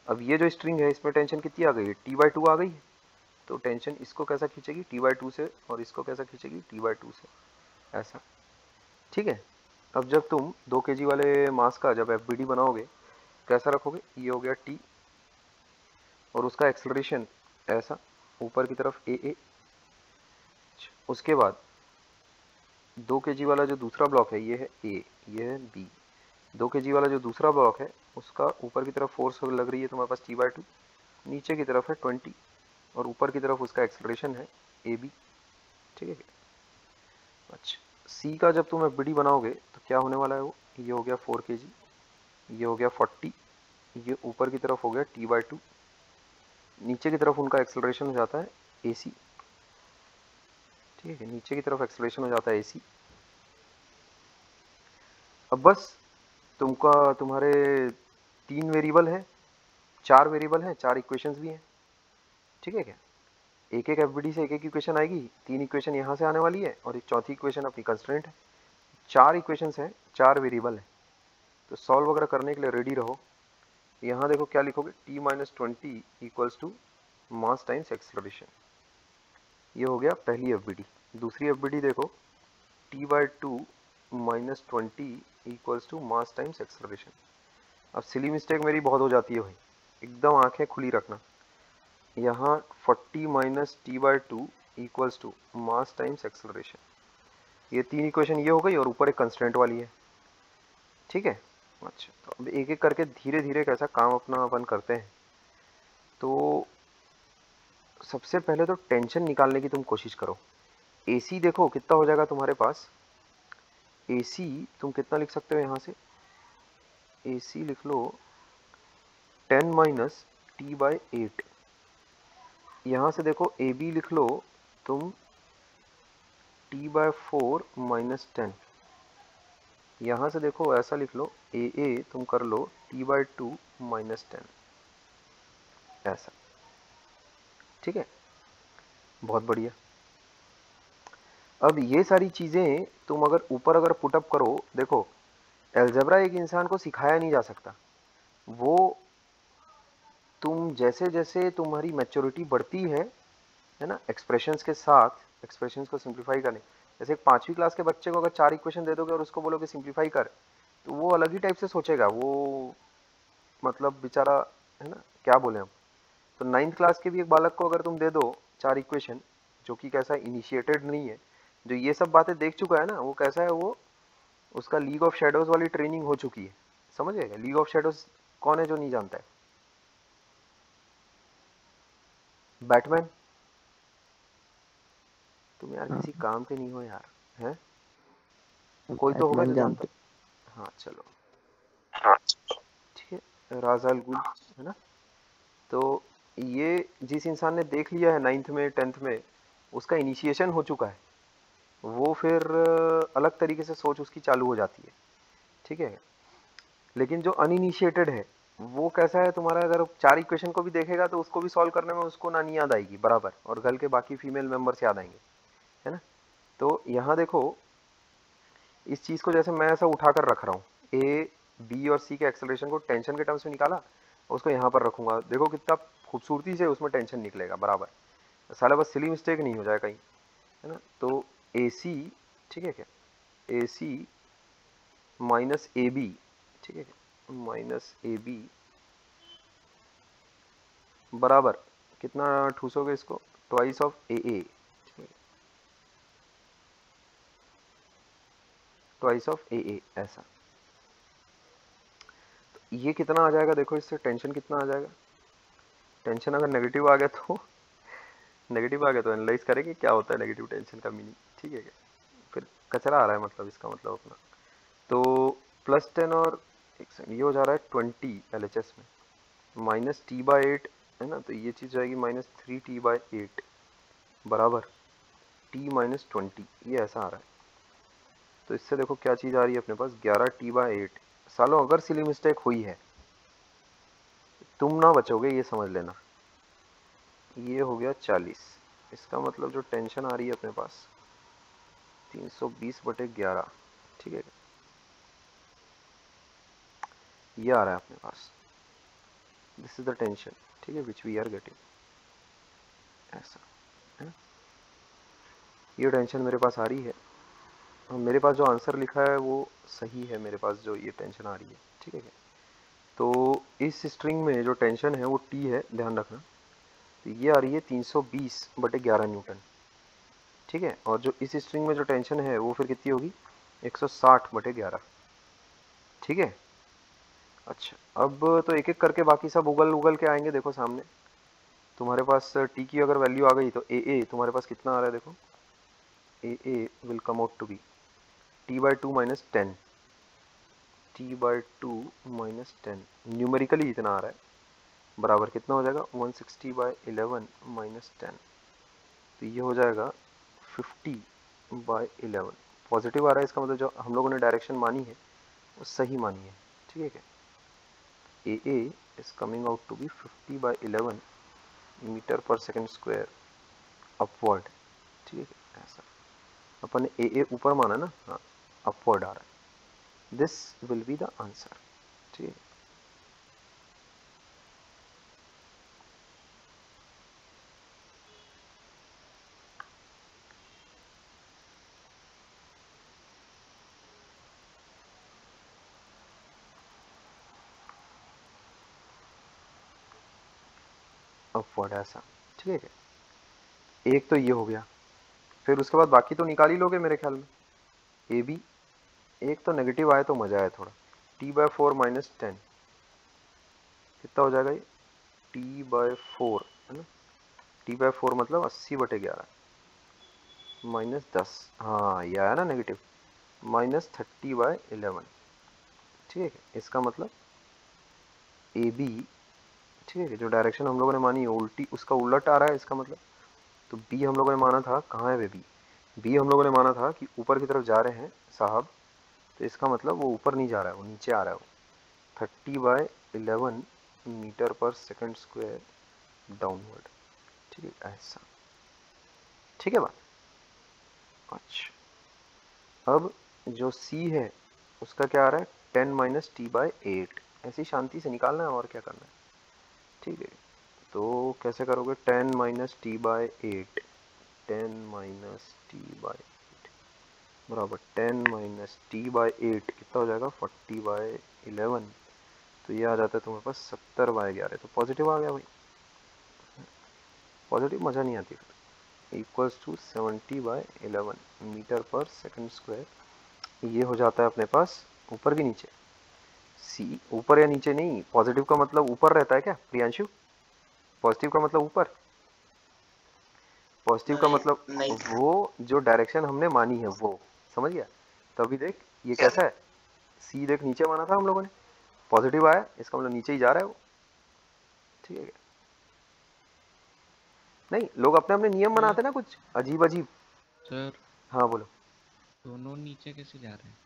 अब ये जो स्ट्रिंग है इसमें टेंशन कितनी आ गई है, t/2 आ गई है। तो टेंशन इसको कैसा खींचेगी, t/2 से, और इसको कैसा खींचेगी, t/2 से, ऐसा। ठीक है, अब जब तुम 2 kg वाले मास का जब एफबीडी बनाओगे कैसा रखोगे, ये हो गया t, और उसका एक्सेलरेशन ऐसा ऊपर की तरफ a। उसके बाद 2 kg वाला जो दूसरा ब्लॉक है ये है A, ये है B। 2 kg वाला जो दूसरा ब्लॉक है उसका ऊपर की तरफ फोर्स लग रही है तुम्हारे पास t/2, नीचे की तरफ है 20, और ऊपर की तरफ उसका एक्सेलरेशन है AB। ठीक है, अच्छा। C का जब तुम एफबीडी बनाओगे तो क्या होने वाला है, वो ये हो गया 4 kg, ये हो गया 40, ये ऊपर की तरफ हो गया t/2, नीचे की तरफ उनका एक्सेलरेशन हो जाता है AC। ठीक है, नीचे की तरफ एक्सेलरेशन हो जाता है AC। अब बस तुम्हारे 3 वेरिएबल है, 4 वेरिएबल हैं, 4 इक्वेशंस भी हैं। ठीक है क्या? एक एक एफबीडी से एक एक इक्वेशन आएगी, 3 इक्वेशन यहाँ से आने वाली है, और एक चौथी इक्वेशन अपनी कंस्ट्रेंट है। 4 इक्वेशंस हैं, 4 वेरिएबल है। तो सॉल्व वगैरह करने के लिए रेडी रहो। यहाँ देखो क्या लिखोगे, t-20 equals to mass times acceleration. ये हो गया पहली एफबीडी। दूसरी एफबीडी देखो, t/2 minus 20 equals to mass times acceleration. अब सिली मिस्टेक मेरी बहुत हो जाती है भाई, एकदम आंखें खुली रखना। यहाँ 40 minus t/2 equals to mass times acceleration, ये तीन इक्वेशन ये हो गई और ऊपर एक कंस्ट्रेंट वाली है, ठीक है। अच्छा, तो अब एक एक करके धीरे धीरे कैसा काम अपना अपन करते हैं। तो सबसे पहले तो टेंशन निकालने की तुम कोशिश करो। AC देखो कितना हो जाएगा तुम्हारे पास, AC तुम कितना लिख सकते हो यहाँ से, AC लिख लो 10 माइनस t/8। यहाँ से देखो AB लिख लो तुम t/4 माइनस 10। यहाँ से देखो ऐसा लिख लो AA तुम कर लो t/2 माइनस 10, ऐसा, ठीक है। बहुत बढ़िया। अब ये सारी चीज़ें तुम अगर ऊपर अगर पुटअप करो, देखो अलजेब्रा एक इंसान को सिखाया नहीं जा सकता, वो तुम जैसे जैसे तुम्हारी मैच्योरिटी बढ़ती है ना, एक्सप्रेशंस के साथ, एक्सप्रेशंस को सिंप्लीफाई करने, जैसे एक 5वीं क्लास के बच्चे को अगर 4 इक्वेशन दे दोगे और उसको बोलोगे सिंप्लीफाई कर, तो वो अलग ही टाइप से सोचेगा, वो मतलब बेचारा, है ना, क्या बोले हम। तो 9th क्लास के भी एक बालक को अगर तुम दे दो 4 इक्वेशन, जो कि कैसा इनिशिएटेड नहीं है, जो ये सब बातें देख चुका है ना, वो कैसा है, वो उसका लीग ऑफ शेडोज वाली ट्रेनिंग हो चुकी है, समझ गए। लीग ऑफ शेडोज कौन है जो नहीं जानता है, बैटमैन। तुम यार हाँ किसी काम के नहीं हो यार, हैं, कोई तो होगा बैटमैन जो जानता जानते। है। हाँ चलो, ठीक है, राज अल गुल, है ना। तो ये जिस इंसान ने देख लिया है 9th में 10th में, उसका इनिशिएशन हो चुका है, वो फिर अलग तरीके से सोच उसकी चालू हो जाती है, ठीक है। लेकिन जो अनइनिशिएटेड है, वो कैसा है तुम्हारा, अगर 4 इक्वेशन को भी देखेगा तो उसको भी सॉल्व करने में उसको ना नहीं याद आएगी बराबर, और घर के बाकी फीमेल मेंबर्स याद आएंगे, है ना। तो यहाँ देखो इस चीज़ को जैसे मैं ऐसा उठा कर रख रहा हूँ, ए बी और सी के एक्सेलरेशन को टेंशन के टर्म्स में निकाला, और उसको यहाँ पर रखूंगा, देखो कितना खूबसूरती से उसमें टेंशन निकलेगा बराबर, साला बस सिली मिस्टेक नहीं हो जाए कहीं, है ना। तो ए सी, ठीक है क्या, ए सी माइनस ए बी, ठीक है क्या, माइनस ए बी बराबर कितना ठूसोगे इसको, twice of A A, twice of A A, ऐसा। तो ये कितना आ जाएगा, देखो इससे टेंशन कितना आ जाएगा। टेंशन अगर नेगेटिव आ गया तो नेगेटिव आ गया तो एनालाइज करेंगे क्या होता है नेगेटिव टेंशन का मीनिंग, ठीक है क्या। फिर कचरा आ रहा है मतलब, इसका मतलब अपना। तो +10 और एक सेकंड, ये हो जा रहा है 20 LHS में, माइनस t/8, है ना, तो ये चीज़ जाएगी -3t/8 बराबर t-20, ये ऐसा आ रहा है। तो इससे देखो क्या चीज़ आ रही है अपने पास, 11t/8। सालों अगर सिली मिस्टेक हुई है तुम ना बचोगे, ये समझ लेना। ये हो गया 40, इसका मतलब जो टेंशन आ रही है अपने पास 320/11, ठीक है, ये आ रहा है अपने पास, दिस इज द टेंशन, ठीक है, विच वी आर गेटिंग, ऐसा है। ये टेंशन मेरे पास आ रही है, और मेरे पास जो आंसर लिखा है वो सही है, मेरे पास जो ये टेंशन आ रही है, ठीक है। तो इस स्ट्रिंग में जो टेंशन है वो टी है, ध्यान रखना। तो ये आ रही है 320/11 न्यूटन, ठीक है। और जो इस स्ट्रिंग में जो टेंशन है वो फिर कितनी होगी, 160/11, ठीक है। अच्छा, अब तो एक एक करके बाकी सब उगल उगल के आएंगे, देखो सामने तुम्हारे पास टी की अगर वैल्यू आ गई तो ए ए तुम्हारे पास कितना आ रहा है, देखो A A will come out to be t/2 minus 10, t/2 minus 10, numerically इतना आ रहा है, बराबर कितना हो जाएगा 160/11 माइनस 10, तो ये हो जाएगा 50/11। पॉजिटिव आ रहा है, इसका मतलब जो हम लोगों ने डायरेक्शन मानी है वो सही मानी है, ठीक है क्या। AA is coming out to be 50/11 metre पर सेकंड स्क्वायर अपवर्ड, ठीक है, ऐसा। अपन ने AA ऊपर माना ना, हाँ, अपवर्ड आ रहा है, this will be the answer, ठीक है। अपवर्ड ऐसा, ठीक है। एक तो ये हो गया, फिर उसके बाद बाकी तो निकाल ही लोगे मेरे ख्याल में। ए बी, एक तो नेगेटिव आए तो मजा आए थोड़ा। t/4 माइनस 10 कितना हो जाएगा ये, t/4 है ना, t/4 मतलब 80/11 माइनस 10, हाँ ये आया ना नेगेटिव, माइनस 30/11, ठीक है। इसका मतलब ए बी, ठीक है, जो डायरेक्शन हम लोगों ने मानी है उल्टी, उसका उलट आ रहा है इसका मतलब। तो बी हम लोगों ने माना था, कहाँ है वे बी, बी हम लोगों ने माना था कि ऊपर की तरफ जा रहे हैं साहब, तो इसका मतलब वो ऊपर नहीं जा रहा है, वो नीचे आ रहा है। वो 30/11 मीटर पर सेकंड स्क्वायर डाउनवर्ड, ठीक है ऐसा, ठीक है बात। अच्छा, अब जो सी है उसका क्या आ रहा है, 10 माइनस t/8, ऐसी शांति से निकालना है और क्या करना है, ठीक है। तो कैसे करोगे, 10 माइनस t/8, 10 माइनस t/8 बराबर 10 माइनस t/8 कितना हो जाएगा, 40/11, तो ये आ जाता है तुम्हारे पास 70/11, तो पॉजिटिव आ गया भाई, पॉजिटिव मज़ा नहीं आती फिर, इक्वल्स टू 70/11 मीटर पर सेकंड स्क्वायर। ये हो जाता है अपने पास ऊपर के नीचे, सी ऊपर या नीचे नहीं, पॉजिटिव का मतलब ऊपर रहता है क्या प्रियांशु, पॉजिटिव का मतलब ऊपर, पॉजिटिव का मतलब नहीं वो जो डायरेक्शन हमने मानी है वो, समझ गया। तो अभी देख ये कैसा है, सी देख नीचे माना था हम लोगों ने, पॉजिटिव आया, इसका मतलब नीचे ही जा रहा है वो, ठीक है। नहीं, लोग अपने अपने नियम सर बनाते ना कुछ अजीब अजीब। सर हाँ बोलो। दोनों नीचे कैसे जा रहे हैं?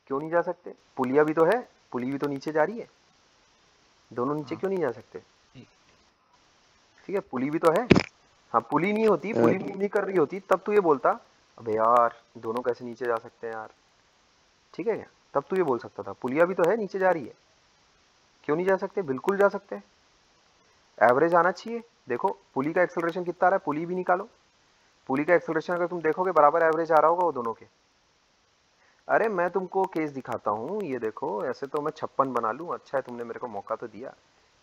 क्यों नहीं जा सकते, पुलिया भी तो है, पुली भी तो नीचे जा रही है, दोनों नीचे हाँ क्यों नहीं जा सकते, ठीक। ठीक है, पुली भी तो है। हाँ पुली नहीं होती, पुली सर मूव नहीं कर रही होती, तब तू ये बोलता अबे यार दोनों कैसे नीचे जा सकते हैं यार, ठीक है क्या, तब तू ये बोल सकता था, पुलिया भी तो है नीचे जा रही है, क्यों नहीं जा सकते, बिल्कुल जा सकते हैं, एवरेज आना चाहिए। देखो पुली का एक्सेलरेशन कितना आ रहा है, पुली भी निकालो, पुली का एक्सेलरेशन अगर तुम देखोगे बराबर एवरेज आ रहा होगा वो दोनों के। अरे मैं तुमको केस दिखाता हूँ, ये देखो, ऐसे तो मैं 56 बना लूँ, अच्छा है तुमने मेरे को मौका तो दिया।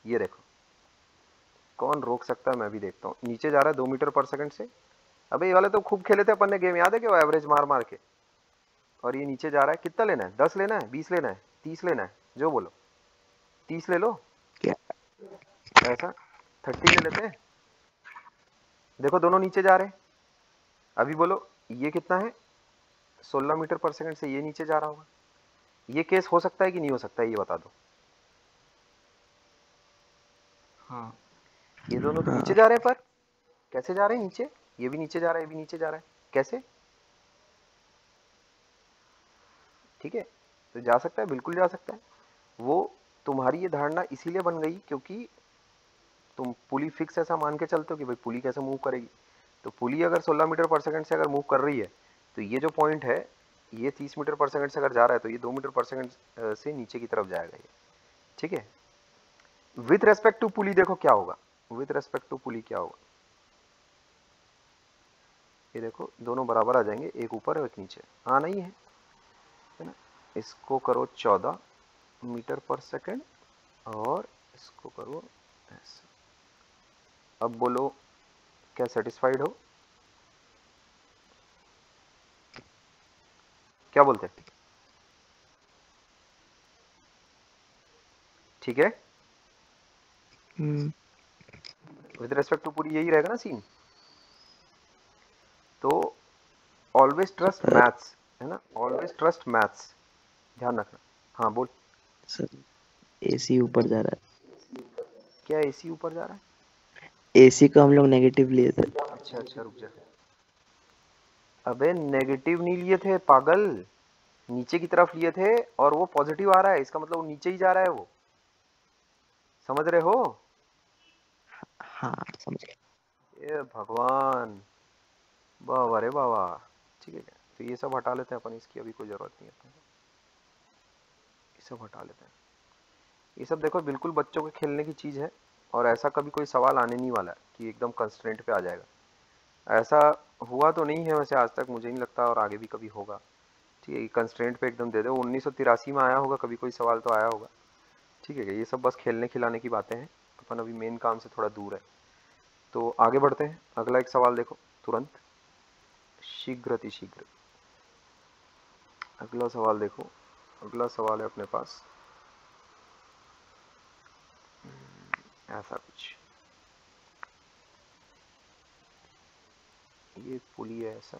ये देखो कौन रोक सकता है, मैं भी देखता हूँ, नीचे जा रहा है 2 मीटर पर सेकंड से। अबे ये वाले तो खूब खेले थे अपन ने गेम, याद है कि वो एवरेज मार मार के, और ये नीचे जा रहा है, कितना लेना है, 10 लेना है, 20 लेना है, 30 लेना है, जो बोलो, 30 ले लो, क्या, ऐसा 30 ले लेते हैं। देखो दोनों नीचे जा रहे हैं, अभी बोलो ये कितना है, 16 मीटर पर सेकंड से ये नीचे जा रहा होगा, ये केस हो सकता है कि नहीं हो सकता है, ये बता दो। हाँ ये दोनों तो नीचे हाँ जा रहे हैं, पर कैसे जा रहे हैं नीचे, ये भी नीचे जा रहा है, ये भी नीचे जा रहा है, कैसे, ठीक है। तो जा सकता है, बिल्कुल जा सकता है। वो तुम्हारी ये धारणा इसीलिए बन गई क्योंकि तुम पुली फिक्स ऐसा मान के चलते हो कि भाई पुली कैसे मूव करेगी। तो पुली अगर 16 मीटर पर सेकंड से अगर मूव कर रही है, तो ये जो पॉइंट है ये 30 मीटर पर सेकंड से अगर जा रहा है, तो ये 2 मीटर पर सेकंड से नीचे की तरफ जाएगा ये, ठीक है। विथ रेस्पेक्ट टू पुली देखो क्या होगा, विथ रेस्पेक्ट टू पुली क्या होगा, ये देखो दोनों बराबर आ जाएंगे, एक ऊपर और एक नीचे, हाँ नहीं है ना। इसको करो 14 मीटर पर सेकंड और इसको करो ऐसा। अब बोलो क्या सेटिस्फाइड हो, क्या बोलते हैं, ठीक है। हम्म, विद रेस्पेक्ट टू पूरी यही रहेगा ना सीन। तो ऑलवेज ट्रस्ट सर मैथ्स, है ना, ऑलवेज ट्रस्ट मैथ्स, ध्यान रखना। हाँ बोल। सर एसी ऊपर जा रहा क्या एसी ऊपर जा रहा है, है, एसी को हम लोग नेगेटिव लिए थे। अच्छा अच्छा रुक जा, अबे नेगेटिव नहीं लिए थे पागल, नीचे की तरफ लिए थे, और वो पॉजिटिव आ रहा है, इसका मतलब वो नीचे ही जा रहा है वो, समझ रहे हो। हाँ समझ गया। ये भगवान, वाह रे बाबा, ठीक है। तो ये सब हटा लेते हैं अपन, इसकी अभी कोई जरूरत नहीं है अपने को, ये सब हटा लेते हैं। ये सब देखो बिल्कुल बच्चों के खेलने की चीज़ है, और ऐसा कभी कोई सवाल आने नहीं वाला है कि एकदम कंस्ट्रेंट पे आ जाएगा, ऐसा हुआ तो नहीं है वैसे आज तक, मुझे नहीं लगता, और आगे भी कभी होगा, ठीक है। कंस्ट्रेंट पे एकदम दे दो, 1983 में आया होगा कभी कोई सवाल तो आया होगा, ठीक है। ये सब बस खेलने खिलाने की बातें हैं, अपन अभी मेन काम से थोड़ा दूर है। तो आगे बढ़ते हैं, अगला एक सवाल देखो तुरंत, शीघ्र अतिशीघ्र। अगला सवाल देखो, अगला सवाल है अपने पास ऐसा कुछ, ये पुली है ऐसा,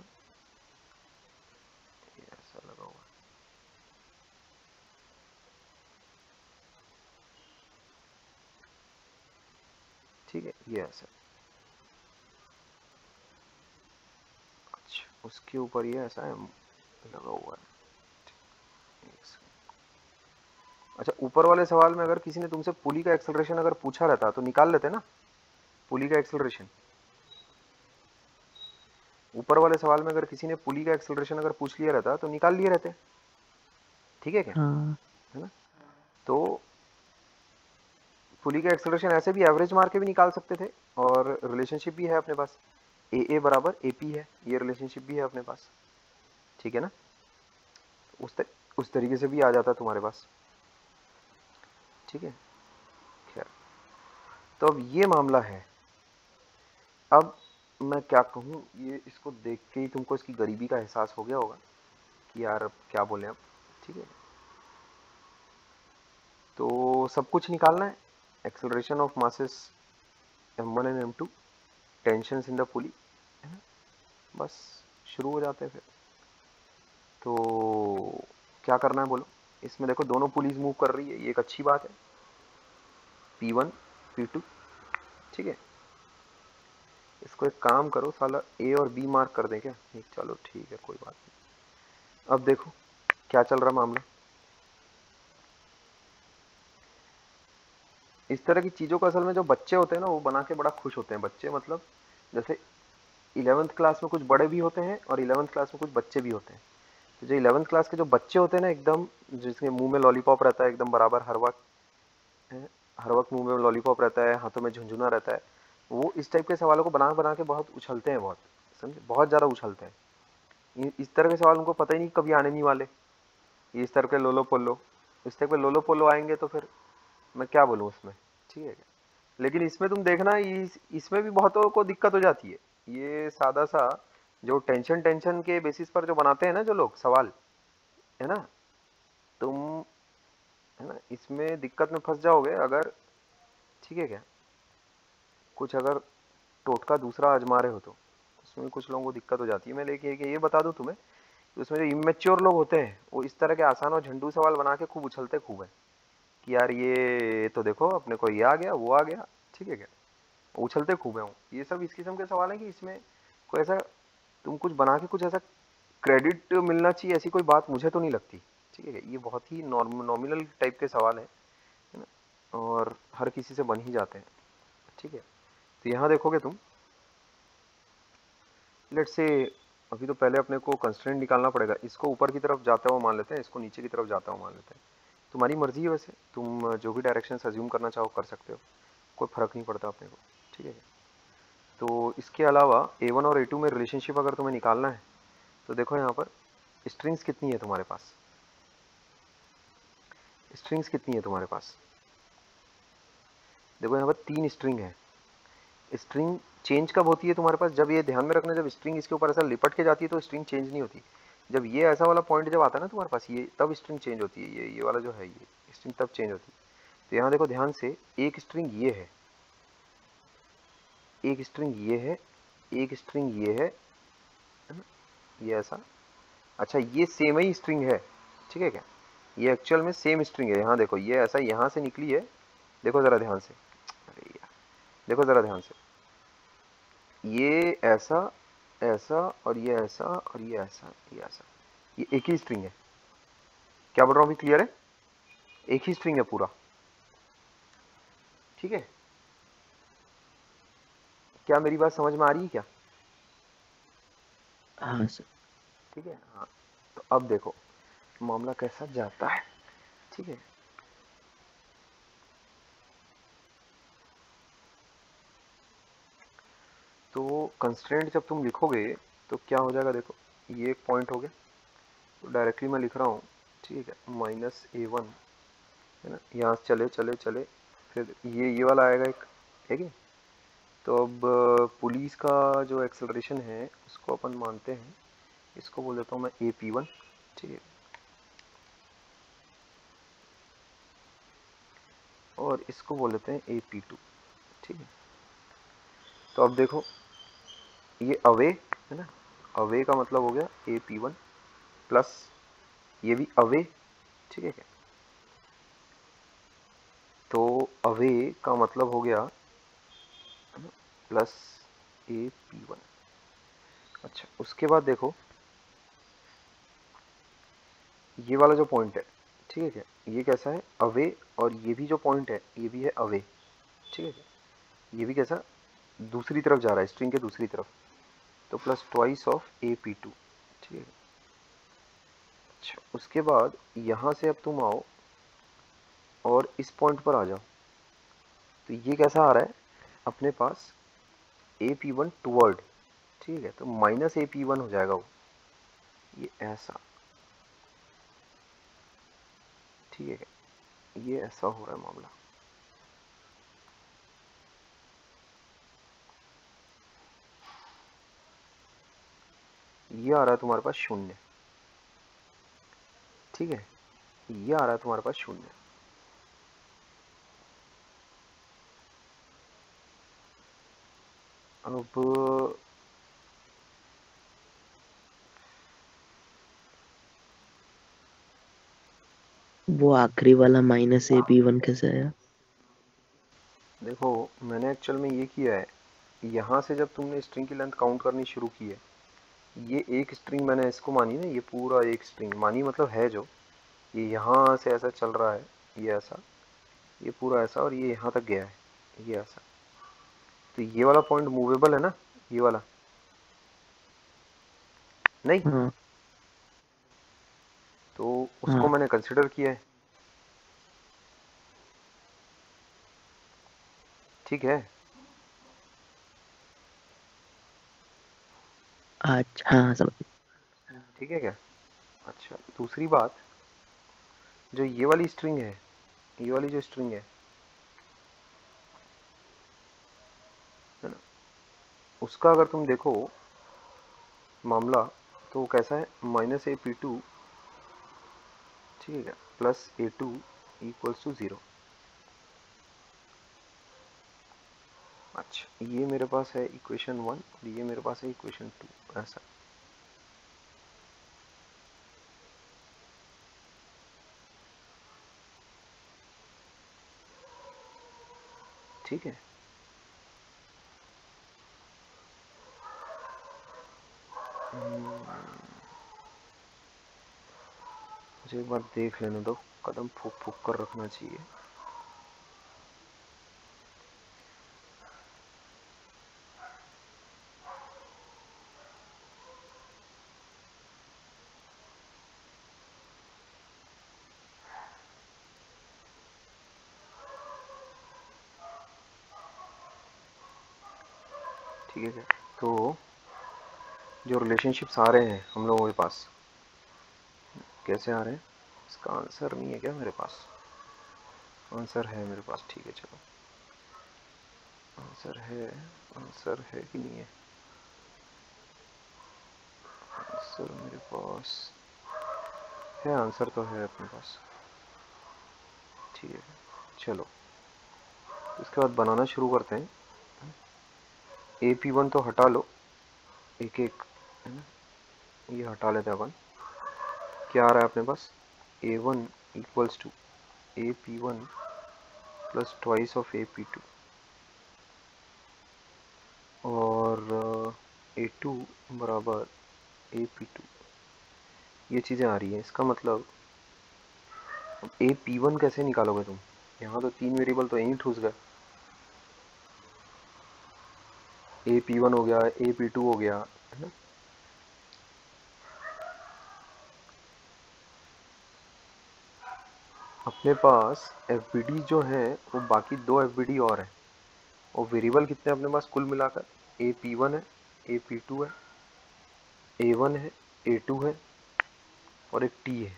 ये ऐसा लगा हुआ है, ठीक है, ये ऐसा, अच्छा उसके ऊपर ये ऐसा है लगा हुआ है। एक सेकंड। अच्छा ऊपर वाले सवाल में अगर किसी ने तुमसे पुली का एक्सेलरेशन अगर पूछा रहता तो निकाल लेते ना, पुली का एक्सेलरेशन। ऊपर वाले सवाल में अगर किसी ने पुली का एक्सेलरेशन अगर पूछ लिया रहता तो निकाल लिए रहते, ठीक है क्या, हाँ है ना। तो पुली का एक्सेलरेशन ऐसे भी एवरेज मार के भी निकाल सकते थे, और रिलेशनशिप भी है अपने पास, ए बराबर ए पी है, ये रिलेशनशिप भी है अपने पास, ठीक है ना। उस तरीके से भी आ जाता तुम्हारे पास, ठीक है। खैर तो अब ये मामला है। अब मैं क्या कहूँ, ये इसको देख के ही तुमको इसकी गरीबी का एहसास हो गया होगा कि यार अब क्या बोले अब, ठीक है। तो सब कुछ निकालना है, acceleration of masses m1 and m2, tension in the पुली, है ना। बस शुरू हो जाते हैं फिर। तो क्या करना है बोलो, इसमें देखो दोनों पुलीज मूव कर रही है, ये एक अच्छी बात है, P1 P2, ठीक है। इसको एक काम करो साला ए और बी मार्क कर दें क्या, नहीं चलो ठीक है कोई बात नहीं। अब देखो क्या चल रहा मामला, इस तरह की चीज़ों को असल में जो बच्चे होते हैं ना वो बना के बड़ा खुश होते हैं। बच्चे मतलब जैसे 11th क्लास में कुछ बड़े भी होते हैं और 11th क्लास में कुछ बच्चे भी होते हैं। तो जो 11th क्लास के जो बच्चे होते हैं ना, एकदम जिसके मुंह में लॉलीपॉप रहता है एकदम बराबर हर वक्त मुंह में लॉलीपॉप रहता है, हाथों में झुंझुना रहता है, वो इस टाइप के सवालों को बना बना के बहुत उछलते हैं, बहुत समझे, बहुत ज़्यादा उछलते हैं। इस तरह के सवाल उनको पता ही नहीं कभी आने नहीं वाले, इस तरह के लोलो पोलो, इस टाइप के लोलो पोलो आएंगे तो फिर मैं क्या बोलूँ उसमें, ठीक है क्या। लेकिन इसमें तुम देखना इसमें भी बहुतों को दिक्कत हो जाती है। ये सादा सा जो टेंशन टेंशन के बेसिस पर जो बनाते हैं ना जो लोग सवाल, है ना, तुम, है ना, इसमें दिक्कत में फंस जाओगे अगर, ठीक है क्या, कुछ अगर टोटका दूसरा आजमा रहे हो तो उसमें कुछ लोगों को दिक्कत हो जाती है। मैं लेके ये बता दूं तुम्हें कि उसमें जो इमेच्योर लोग होते हैं वो इस तरह के आसान और झंडू सवाल बना के खूब उछलते खूब है कि यार ये तो देखो अपने को ये आ गया वो आ गया, ठीक है क्या, उछलते खूब है वो। ये सब इस किस्म के सवाल हैं कि इसमें कोई ऐसा तुम कुछ बना के कुछ ऐसा क्रेडिट मिलना चाहिए ऐसी कोई बात मुझे तो नहीं लगती, ठीक है। ये बहुत ही नॉमिनल टाइप के सवाल है ना, और हर किसी से बन ही जाते हैं, ठीक है। तो यहाँ देखोगे तुम, लेट्स से अभी तो पहले अपने को कंस्ट्रेंट निकालना पड़ेगा, इसको ऊपर की तरफ जाता हुआ मान लेते हैं, इसको नीचे की तरफ जाता हुआ मान लेते हैं। तुम्हारी मर्जी है, वैसे तुम जो भी डायरेक्शन अज्यूम करना चाहो कर सकते हो, कोई फर्क नहीं पड़ता अपने को, ठीक है। तो इसके अलावा A1 और A2 में रिलेशनशिप अगर तुम्हें निकालना है तो देखो यहाँ पर स्ट्रिंग्स कितनी है तुम्हारे पास, स्ट्रिंग्स कितनी है तुम्हारे पास, देखो यहाँ पर 3 स्ट्रिंग है। स्ट्रिंग चेंज कब होती है तुम्हारे पास, जब ये ध्यान में रखना, जब स्ट्रिंग इसके ऊपर ऐसा लिपट के जाती है तो स्ट्रिंग चेंज नहीं होती। जब ये ऐसा वाला पॉइंट जब आता है ना तुम्हारे पास, ये तब स्ट्रिंग चेंज होती है, ये वाला जो है ये स्ट्रिंग तब चेंज होती है। तो यहाँ देखो ध्यान से, एक स्ट्रिंग ये है, एक स्ट्रिंग ये है, एक स्ट्रिंग ये है ना, ये ऐसा, अच्छा ये सेम ही स्ट्रिंग है, ठीक है क्या, ये एक्चुअल में सेम स्ट्रिंग है। यहाँ देखो ये ऐसा यहाँ से निकली है, देखो ज़रा ध्यान से, अरे यार देखो ज़रा ध्यान से, ये ऐसा ऐसा और ये ऐसा और ये ऐसा, ये ऐसा, ये एक ही स्ट्रिंग है। क्या बोल रहा हूँ अभी क्लियर है, एक ही स्ट्रिंग है पूरा, ठीक है। क्या मेरी बात समझ में आ रही है क्या, हाँ सर। ठीक है। हाँ तो अब देखो मामला कैसा जाता है, ठीक है। तो कंस्ट्रेंट जब तुम लिखोगे तो क्या हो जाएगा, देखो ये एक पॉइंट हो गया, तो डायरेक्टली मैं लिख रहा हूँ, ठीक है, -A1, है ना, यहाँ से चले चले चले फिर ये वाला आएगा एक, ठीक है। तो अब पुलिस का जो एक्सेलरेशन है उसको अपन मानते हैं, इसको बोल देता हूँ मैं AP1, ठीक है। और इसको बोल देते हैं AP2, ठीक है। तो अब देखो ये अवे है ना, अवे का मतलब हो गया AP1 प्लस ये भी अवे, ठीक है क्या। तो अवे का मतलब हो गया प्लस AP1। अच्छा उसके बाद देखो ये वाला जो पॉइंट है, ठीक है क्या, ये कैसा है अवे, और ये भी जो पॉइंट है ये भी है अवे, ठीक है क्या। ये भी कैसा दूसरी तरफ जा रहा है, स्ट्रिंग के दूसरी तरफ, तो प्लस ट्वाइस ऑफ AP2, ठीक है। अच्छा उसके बाद यहाँ से अब तुम आओ और इस पॉइंट पर आ जाओ, तो ये कैसा आ रहा है अपने पास AP1 टूवर्ड, ठीक है। तो माइनस AP1 हो जाएगा वो, ये ऐसा, ठीक है। ये ऐसा हो रहा है मामला। ये आ रहा है तुम्हारे पास 0, ठीक है। ये आ रहा है तुम्हारे पास 0। अब वो आखिरी वाला -AP1 कैसे आया? देखो मैंने एक्चुअल में ये किया है, यहाँ से जब तुमने स्ट्रिंग की लेंथ काउंट करनी शुरू की है, ये एक स्ट्रिंग मैंने इसको मानी ना, ये पूरा एक स्ट्रिंग मानी, मतलब है जो ये यहाँ से ऐसा चल रहा है, ये ऐसा, ये पूरा ऐसा, और ये यहाँ तक गया है, ये ऐसा। तो ये वाला पॉइंट मूवेबल है ना, ये वाला नहीं, हाँ तो उसको हाँ। मैंने कंसिडर किया है, ठीक है। अच्छा हाँ समझ। ठीक है क्या। अच्छा दूसरी बात, जो ये वाली स्ट्रिंग है, ये वाली जो स्ट्रिंग है ना, उसका अगर तुम देखो मामला, तो कैसा है -AP2, ठीक है, प्लस A2 इक्वल्स टू 0। अच्छा ये मेरे पास है इक्वेशन 1 और ये मेरे पास है इक्वेशन 2, ऐसा, ठीक है। मुझे एक बार देख लेने दो, कदम फूक फूक कर रखना चाहिए। ठीक है क्या। तो जो रिलेशनशिप्स आ रहे हैं हम लोगों के पास, कैसे आ रहे हैं, इसका आंसर नहीं है क्या मेरे पास, आंसर है मेरे पास, ठीक है चलो, आंसर है, आंसर है कि नहीं है, आंसर मेरे पास है, आंसर तो है अपने पास, ठीक है। चलो इसके बाद बनाना शुरू करते हैं। AP1 तो हटा लो एक एक, है ना, ये हटा लेते हैं अपन। क्या आ रहा है अपने पास, A1 equals to AP1 plus twice of AP2, और A2 बराबर AP2, ये चीज़ें आ रही हैं। इसका मतलब AP1 कैसे निकालोगे तुम, यहाँ तो 3 वेरिएबल तो यहीं ठूस गए, AP1 हो गया, AP2 हो गया, है ना। अपने पास FBD जो है वो बाकी 2 FBD और है, और वेरिएबल कितने अपने पास कुल मिलाकर, AP1 है, AP2 है, A1 है, A2 है, और एक T है।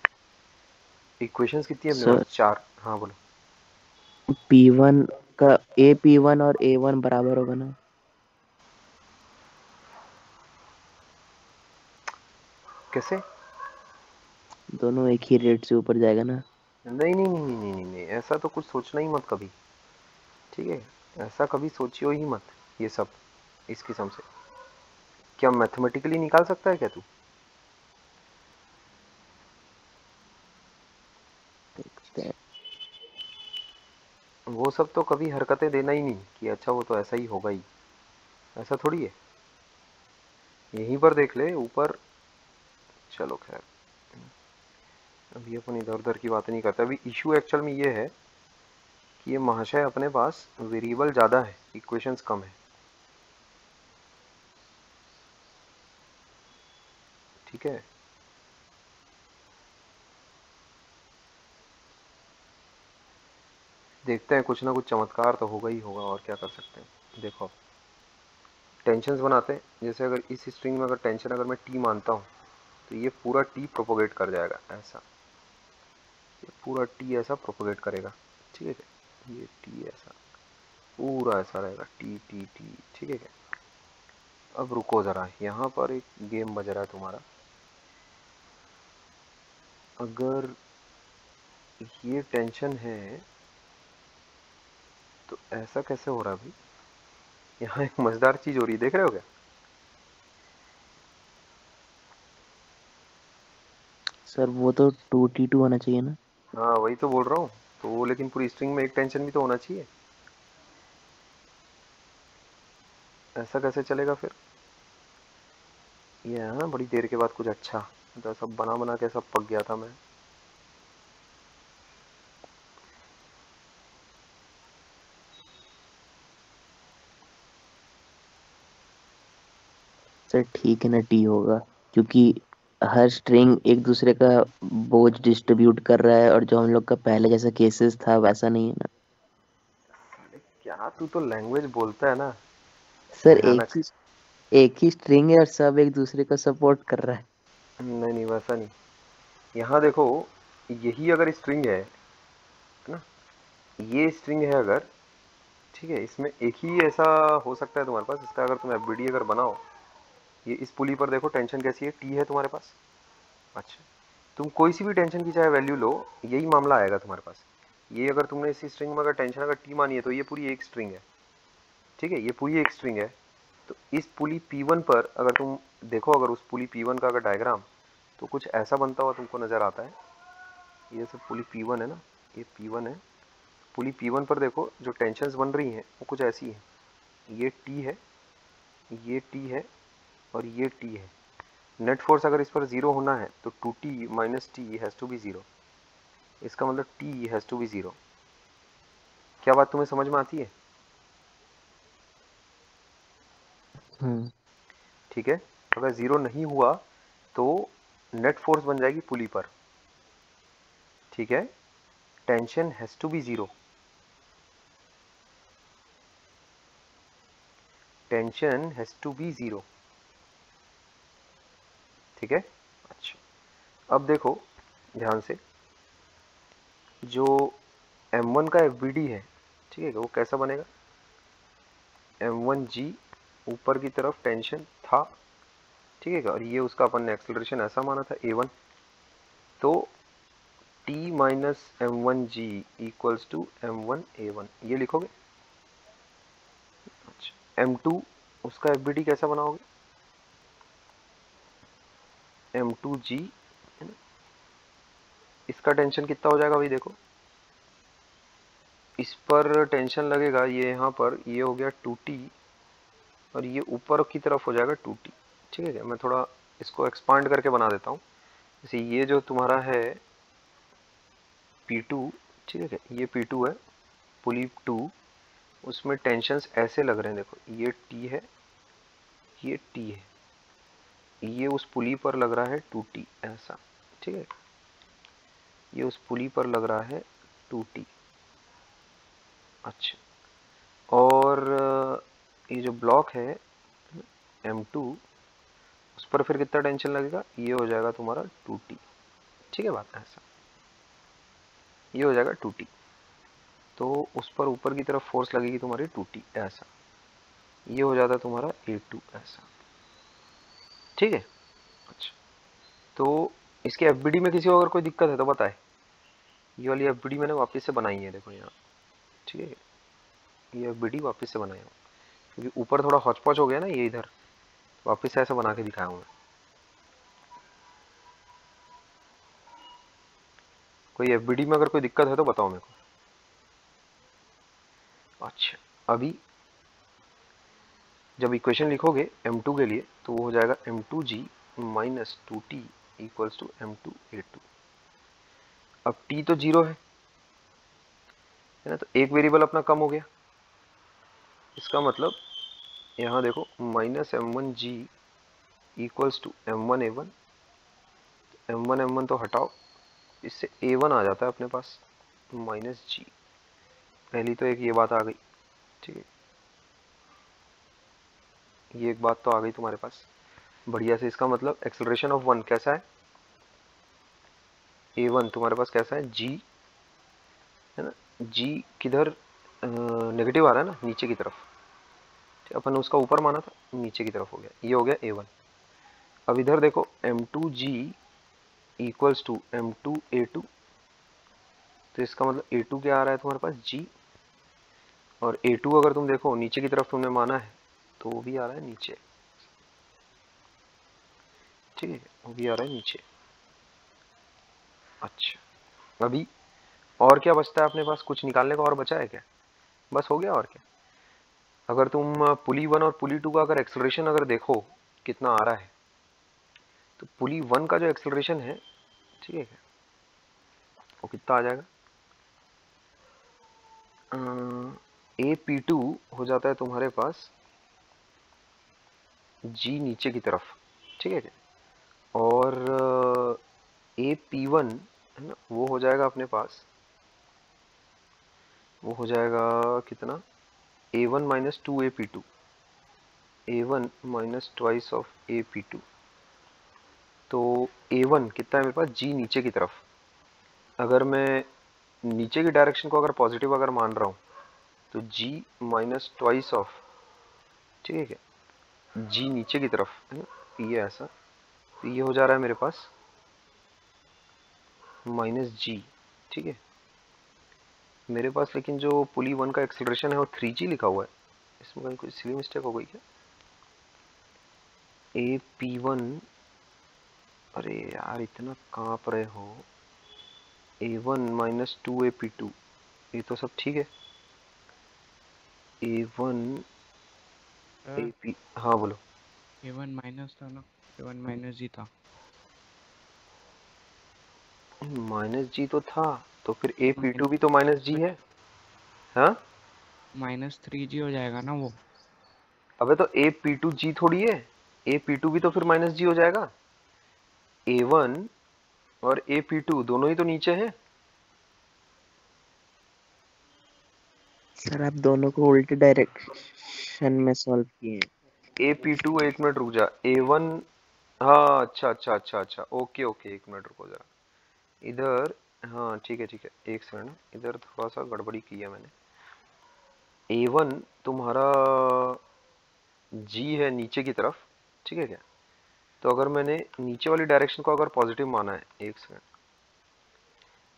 इक्वेशंस कितनी है अपने सर पास, 4। हाँ बोलो। P1 का P1 और A1 बराबर होगा ना? कैसे? दोनों एक ही रेट से ऊपर जाएगा ना? नहीं नहीं नहीं नहीं नहीं नहीं नहीं, ऐसा तो कुछ सोचना ही मत कभी, ठीक है? ऐसा कभी सोचियो ही मत ये सब इस किस्म से। क्या मैथमेटिकली निकाल सकता है क्या तू? देखते हैं। वो सब तो कभी हरकतें देना ही नहीं कि अच्छा वो तो ऐसा ही होगा ही, ऐसा थोड़ी है। यहीं पर देख ले ऊपर। चलो खैर, अभी अपन इधर उधर की बातें नहीं करते। अभी इशू एक्चुअल में ये है कि ये महाशय अपने पास वेरिएबल ज़्यादा है, इक्वेशंस कम है, ठीक है? देखते हैं, कुछ ना कुछ चमत्कार तो होगा ही होगा, और क्या कर सकते हैं। देखो टेंशन्स बनाते हैं, जैसे अगर इस स्ट्रिंग में अगर टेंशन अगर मैं टी मानता हूँ तो ये पूरा टी प्रोपोगेट कर जाएगा ऐसा, ये पूरा टी ऐसा प्रोपोगेट करेगा, ठीक है क्या? ये टी ऐसा पूरा ऐसा रहेगा, टी टी टी, ठीक है क्या? अब रुको ज़रा, यहाँ पर एक गेम बज रहा है तुम्हारा। अगर ये टेंशन है तो ऐसा कैसे हो रहा है भाई? यहाँ एक मजेदार चीज हो रही है, देख रहे हो क्या? सर वो तो 2T2 होना चाहिए ना? हाँ वही तो बोल रहा हूँ। तो वो लेकिन पूरी स्ट्रिंग में एक टेंशन भी तो होना चाहिए, ऐसा कैसे चलेगा फिर? ये है ना बड़ी देर के बाद कुछ अच्छा, मतलब सब बना बना के सब पक गया था मैं। सर ठीक है ना, टी होगा, क्योंकि हर स्ट्रिंग एक दूसरे का बोझ डिस्ट्रीब्यूट कर रहा है, और जो हम लोग का पहले जैसा केसेस था वैसा नहीं है ना। क्या तू तो लैंग्वेज बोलता है ना, सर भयानक। एक ही स्ट्रिंग है और सब एक दूसरे को सपोर्ट कर रहा है। नहीं नहीं वैसा नहीं। यहाँ देखो, यही अगर स्ट्रिंग है ना, ये स्ट्रिंग है अगर, ठीक है, इसमें एक ही ऐसा हो सकता है तुम्हारे पास, इसका अगर तुम एफबीडी अगर बनाओ, ये इस पुली पर देखो टेंशन कैसी है, टी है तुम्हारे पास। अच्छा, तुम कोई सी भी टेंशन की चाहे वैल्यू लो, यही मामला आएगा तुम्हारे पास। ये अगर तुमने इसी स्ट्रिंग में अगर टेंशन अगर टी मानी है तो ये पूरी एक स्ट्रिंग है, ठीक है, ये पूरी एक स्ट्रिंग है। तो इस पुली P1 पर अगर तुम देखो, अगर उस पुली P1 का अगर डायग्राम, तो कुछ ऐसा बनता हुआ तुमको नजर आता है। ये सब पुली P1 है ना, ये P1 है। पुली P1 पर देखो जो टेंशन्स बन रही हैं वो कुछ ऐसी है, ये T है, ये T है, और ये T है। नेट फोर्स अगर इस पर जीरो होना है तो 2T minus T has to be zero, इसका मतलब T has to be zero. क्या बात तुम्हें समझ में आती है? हम्म। ठीक है, अगर जीरो नहीं हुआ तो नेट फोर्स बन जाएगी पुली पर, ठीक है? Tension has to be zero, tension has to be zero, ठीक है? अच्छा, अब देखो ध्यान से, जो M1 का FBD है, ठीक है, वो कैसा बनेगा? M1G ऊपर की तरफ टेंशन था, ठीक है, और ये उसका अपन ने एक्सेलरेशन ऐसा माना था A1, तो T minus M1G equals to M1A1, ये लिखोगे। अच्छा, M2 उसका FBD कैसा बनाओगे? M2G, इसका टेंशन कितना हो जाएगा भाई? देखो इस पर टेंशन लगेगा, ये यहाँ पर ये हो गया 2T, और ये ऊपर की तरफ हो जाएगा 2T, ठीक है क्या? मैं थोड़ा इसको एक्सपांड करके बना देता हूँ। जैसे ये जो तुम्हारा है P2, ठीक है क्या, ये P2 है, पुली 2, उसमें टेंशन्स ऐसे लग रहे हैं, देखो ये T है, ये T है, ये उस पुली पर लग रहा है 2T ऐसा, ठीक है, ये उस पुली पर लग रहा है 2T। अच्छा, और ये जो ब्लॉक है M2, उस पर फिर कितना टेंशन लगेगा? ये हो जाएगा तुम्हारा 2T, ठीक है बात ऐसा, ये हो जाएगा 2T। तो उस पर ऊपर की तरफ फोर्स लगेगी तुम्हारी 2T, ऐसा। ये हो जाता है तुम्हारा A2 ऐसा, ठीक है। अच्छा, तो इसके FBD में किसी को अगर कोई दिक्कत है तो बताए। ये वाली FBD मैंने वापस से बनाई है, देखो यहाँ, ठीक है। ये FBD वापस से बनाया हूँ क्योंकि ऊपर थोड़ा हौच-पौच हो गया ना ये, इधर वापस से ऐसा बना के दिखाया हूँ मैं। कोई FBD में अगर कोई दिक्कत है तो बताओ मेरे को। अच्छा, अभी जब इक्वेशन लिखोगे M2 के लिए तो वो हो जाएगा M2G minus 2T equals to M2A2। अब T तो 0 है ना, तो एक वेरिएबल अपना कम हो गया। इसका मतलब यहाँ देखो minus M1G equals to M1A1। M1 तो हटाओ, इससे A1 आ जाता है अपने पास माइनस G। पहली तो एक ये बात आ गई, ठीक है। ये एक बात तो आ गई तुम्हारे पास बढ़िया से। इसका मतलब एक्सेलरेशन ऑफ 1 कैसा है, A1 तुम्हारे पास कैसा है, G है ना। G किधर नेगेटिव आ रहा है ना, नीचे की तरफ। अपन ने उसका ऊपर माना था, नीचे की तरफ हो गया, ये हो गया A1। अब इधर देखो M2G इक्वल्स टू M2A2, तो इसका मतलब A2 क्या आ रहा है तुम्हारे पास, G। और A2 अगर तुम देखो नीचे की तरफ तुमने माना है तो वो भी आ रहा है नीचे, ठीक है, वो भी आ रहा है नीचे। अच्छा, अभी और क्या बचता है अपने पास, कुछ निकालने का और बचा है क्या, बस हो गया और क्या। अगर तुम पुली 1 और पुली 2 का अगर एक्सेलरेशन अगर देखो कितना आ रहा है, तो पुली 1 का जो एक्सेलरेशन है, ठीक है, वो कितना आ जाएगा, AP2 हो जाता है तुम्हारे पास G नीचे की तरफ, ठीक है। और AP1 है ना, वो हो जाएगा अपने पास, वो हो जाएगा कितना, A1 minus 2AP2, A1 minus twice of AP2। तो A1 कितना है मेरे पास, G नीचे की तरफ। अगर मैं नीचे की डायरेक्शन को अगर पॉजिटिव अगर मान रहा हूँ तो G माइनस ट्वाइस ऑफ, ठीक है, G नीचे की तरफ है ना, ये ऐसा, तो ये हो जा रहा है मेरे पास माइनस G, ठीक है। मेरे पास लेकिन जो पुली 1 का एक्सेलरेशन है वो 3G लिखा हुआ है, इसमें कहीं कोई सिली मिस्टेक हो गई क्या, AP1, अरे यार इतना कांप रहे हो, A1 माइनस 2AP2, ये तो सब ठीक है। A1 AP, हाँ बोलो। A1 माइनस था ना, A1 माइनस जी था। माइनस G तो था, तो फिर AP2 भी तो माइनस G है, हाँ। माइनस 3G हो जाएगा ना वो। अबे तो AP2G थोड़ी है, AP2 भी तो फिर माइनस G हो जाएगा। A1 और AP2 दोनों ही तो नीचे हैं। सर आप दोनों को उल्टे डायरेक्शन में सॉल्व किए हैं। AP2, एक मिनट रुक जा, A1, हाँ अच्छा अच्छा अच्छा अच्छा, ओके ओके, एक मिनट रुको जरा इधर, हाँ ठीक है ठीक है, एक सेकंड, इधर थोड़ा सा गड़बड़ी की है मैंने। A1 तुम्हारा G है नीचे की तरफ, ठीक है क्या, तो अगर मैंने नीचे वाली डायरेक्शन को अगर पॉजिटिव माना है, एक सेकंड,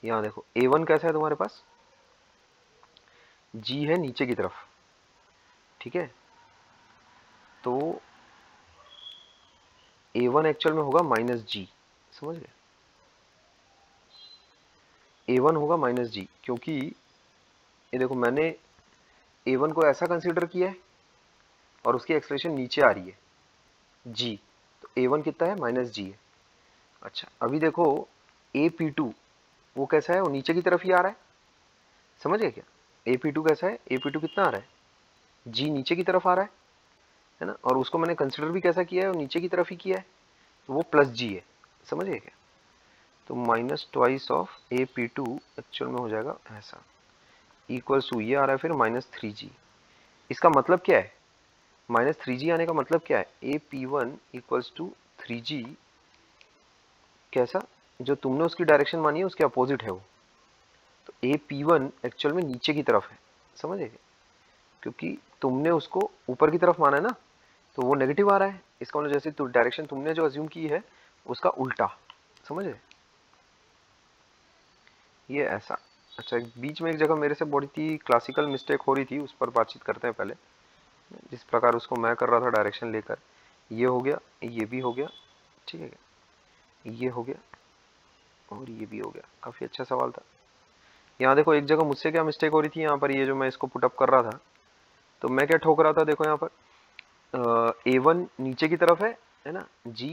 यहाँ देखो A1 कैसा है तुम्हारे पास, G है नीचे की तरफ, ठीक है। तो A1 एक्चुअल में होगा माइनस G, समझ गए, A1 होगा माइनस G, क्योंकि ये देखो मैंने A1 को ऐसा कंसीडर किया है और उसकी एक्सप्रेशन नीचे आ रही है G, तो A1 कितना है, माइनस G है। अच्छा, अभी देखो AP2 वो कैसा है, वो नीचे की तरफ ही आ रहा है, समझ गए क्या। AP2 कैसा है, AP2 कितना आ रहा है, G नीचे की तरफ आ रहा है ना, और उसको मैंने कंसिडर भी कैसा किया है, वो नीचे की तरफ ही किया है, तो वो प्लस G है, समझ गए क्या। तो minus twice of AP2 actual में हो जाएगा ऐसा, इक्वल्स टू ये आ रहा है फिर माइनस 3G। इसका मतलब क्या है, माइनस 3G आने का मतलब क्या है, AP1 इक्वल्स टू 3G, कैसा, जो तुमने उसकी डायरेक्शन मानी है उसके अपोजिट है वो, तो ए P1 एक्चुअल में नीचे की तरफ है, समझे, क्योंकि तुमने उसको ऊपर की तरफ माना है ना, तो वो नेगेटिव आ रहा है। इसका मतलब जैसे डायरेक्शन तुमने जो अज्यूम की है उसका उल्टा, समझे, ये ऐसा। अच्छा, बीच में एक जगह मेरे से बड़ी थी क्लासिकल मिस्टेक हो रही थी, उस पर बातचीत करते हैं पहले। जिस प्रकार उसको मैं कर रहा था डायरेक्शन लेकर, ये हो गया, ये भी हो गया, ठीक है, ये हो गया और ये भी हो गया। काफ़ी अच्छा सवाल था। यहाँ देखो एक जगह मुझसे क्या मिस्टेक हो रही थी, यहाँ पर ये जो मैं इसको पुटअप कर रहा था, तो मैं क्या ठोक रहा था, देखो यहाँ पर A1 नीचे की तरफ है ना, G,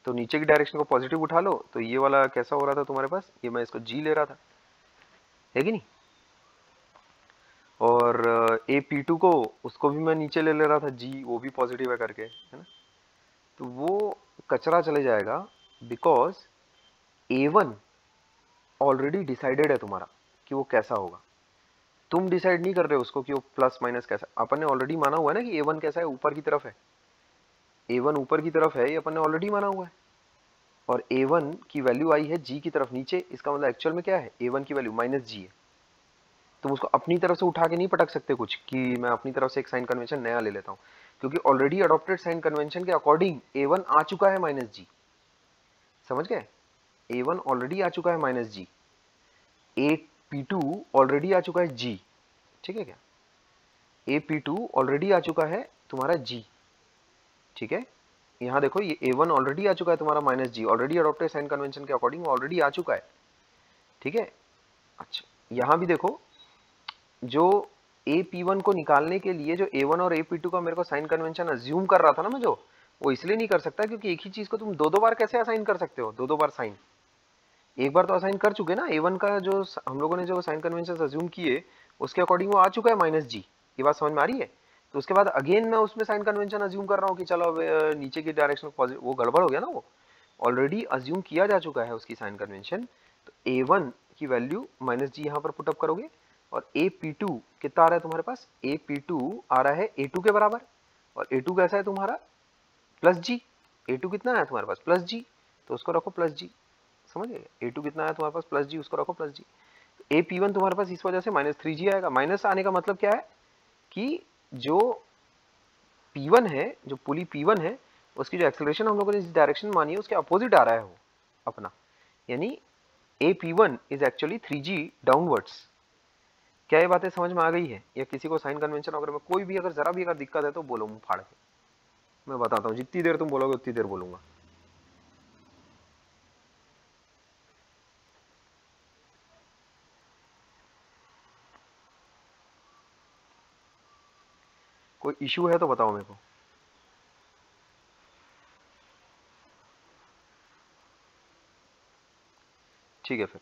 तो नीचे की डायरेक्शन को पॉजिटिव उठा लो, तो ये वाला कैसा हो रहा था तुम्हारे पास, ये मैं इसको G ले रहा था, है कि नहीं। और A P2 को, उसको भी मैं नीचे ले रहा था G, वो भी पॉजिटिव है करके, है ना। तो वो कचरा चले जाएगा, बिकॉज A1 ऑलरेडी डिसाइडेड है तुम्हारा कि वो कैसा होगा। तुम डिसाइड नहीं कर रहे हो उसको कि वो प्लस माइनस कैसा, अपन ने ऑलरेडी माना हुआ है ना कि A1 कैसा है, ऊपर की तरफ है। A1 ऊपर की तरफ है, ये अपन ने ऑलरेडी माना हुआ है। और A1 की वैल्यू आई है G की तरफ नीचे, इसका मतलब एक्चुअल में क्या है, A1 की वैल्यू माइनस G है। तुम उसको अपनी तरफ से उठा के नहीं पटक सकते कुछ कि मैं अपनी तरफ से एक साइन कन्वेंशन नया ले लेता हूँ, क्योंकि ऑलरेडी अडॉप्टेड साइन कन्वेंशन के अकॉर्डिंग A1 आ चुका है माइनस G, समझ गए। A1 ऑलरेडी आ चुका है minus G, A P2 already आ चुका है G, ठीक है क्या, A P2 ऑलरेडी आ चुका है तुम्हारा G, ठीक है। यहाँ देखो ये A1 ऑलरेडी आ चुका है तुम्हारा minus G, already adopted sign convention के अकॉर्डिंग ऑलरेडी आ चुका है, ठीक है। अच्छा, यहाँ भी देखो, जो A P1 को निकालने के लिए जो A1 और A P2 का मेरे को साइन कन्वेंशन अज्यूम कर रहा था ना मैं, जो वो इसलिए नहीं कर सकता क्योंकि एक ही चीज को तुम दो दो बार कैसे असाइन कर सकते हो, दो दो बार साइन। एक बार तो असाइन कर चुके ना, A1 का जो हम लोगों ने जो साइन कन्वेंशन अज्यूम किए उसके अकॉर्डिंग वो आ चुका है माइनस G, ये बात समझ में आ रही है। तो उसके बाद अगेन मैं उसमें साइन कन्वेंशन अज्यूम कर रहा हूँ कि चलो अब नीचे की डायरेक्शन पॉजिटिव, वो गड़बड़ हो गया ना, वो ऑलरेडी अज्यूम किया जा चुका है उसकी साइन कन्वेंशन। तो A1 की वैल्यू माइनस G यहाँ पर पुटअप करोगे, और A P2 कितना आ रहा है तुम्हारे पास, A P2 आ रहा है A2 के बराबर, और A2 कैसा है तुम्हारा, प्लस G। A2 कितना है तुम्हारे पास, प्लस G, तो उसको रखो प्लस G, समझ गए। A2 कितना है तुम्हारे पास, प्लस G, उसको रखो प्लस G। A P1 तुम्हारे पास इस वजह से माइनस 3G आएगा। माइनस आने का मतलब क्या है कि जो P1 है, जो पुली P1 है, उसकी जो एक्सेलरेशन हम लोगों ने इस डायरेक्शन में मानी है उसके अपोजिट आ रहा है वो अपना, यानी A P1 is actually 3G downwards. क्या ये बातें समझ में आ गई है, या किसी को साइन कन्वेंशन वगैरह में कोई भी अगर जरा भी अगर दिक्कत है तो बोलो, मुंह फाड़ के मैं बताता हूँ, जितनी देर तुम बोलोगे उतनी देर बोलूंगा। कोई इशू है तो बताओ मेरे को। ठीक है फिर।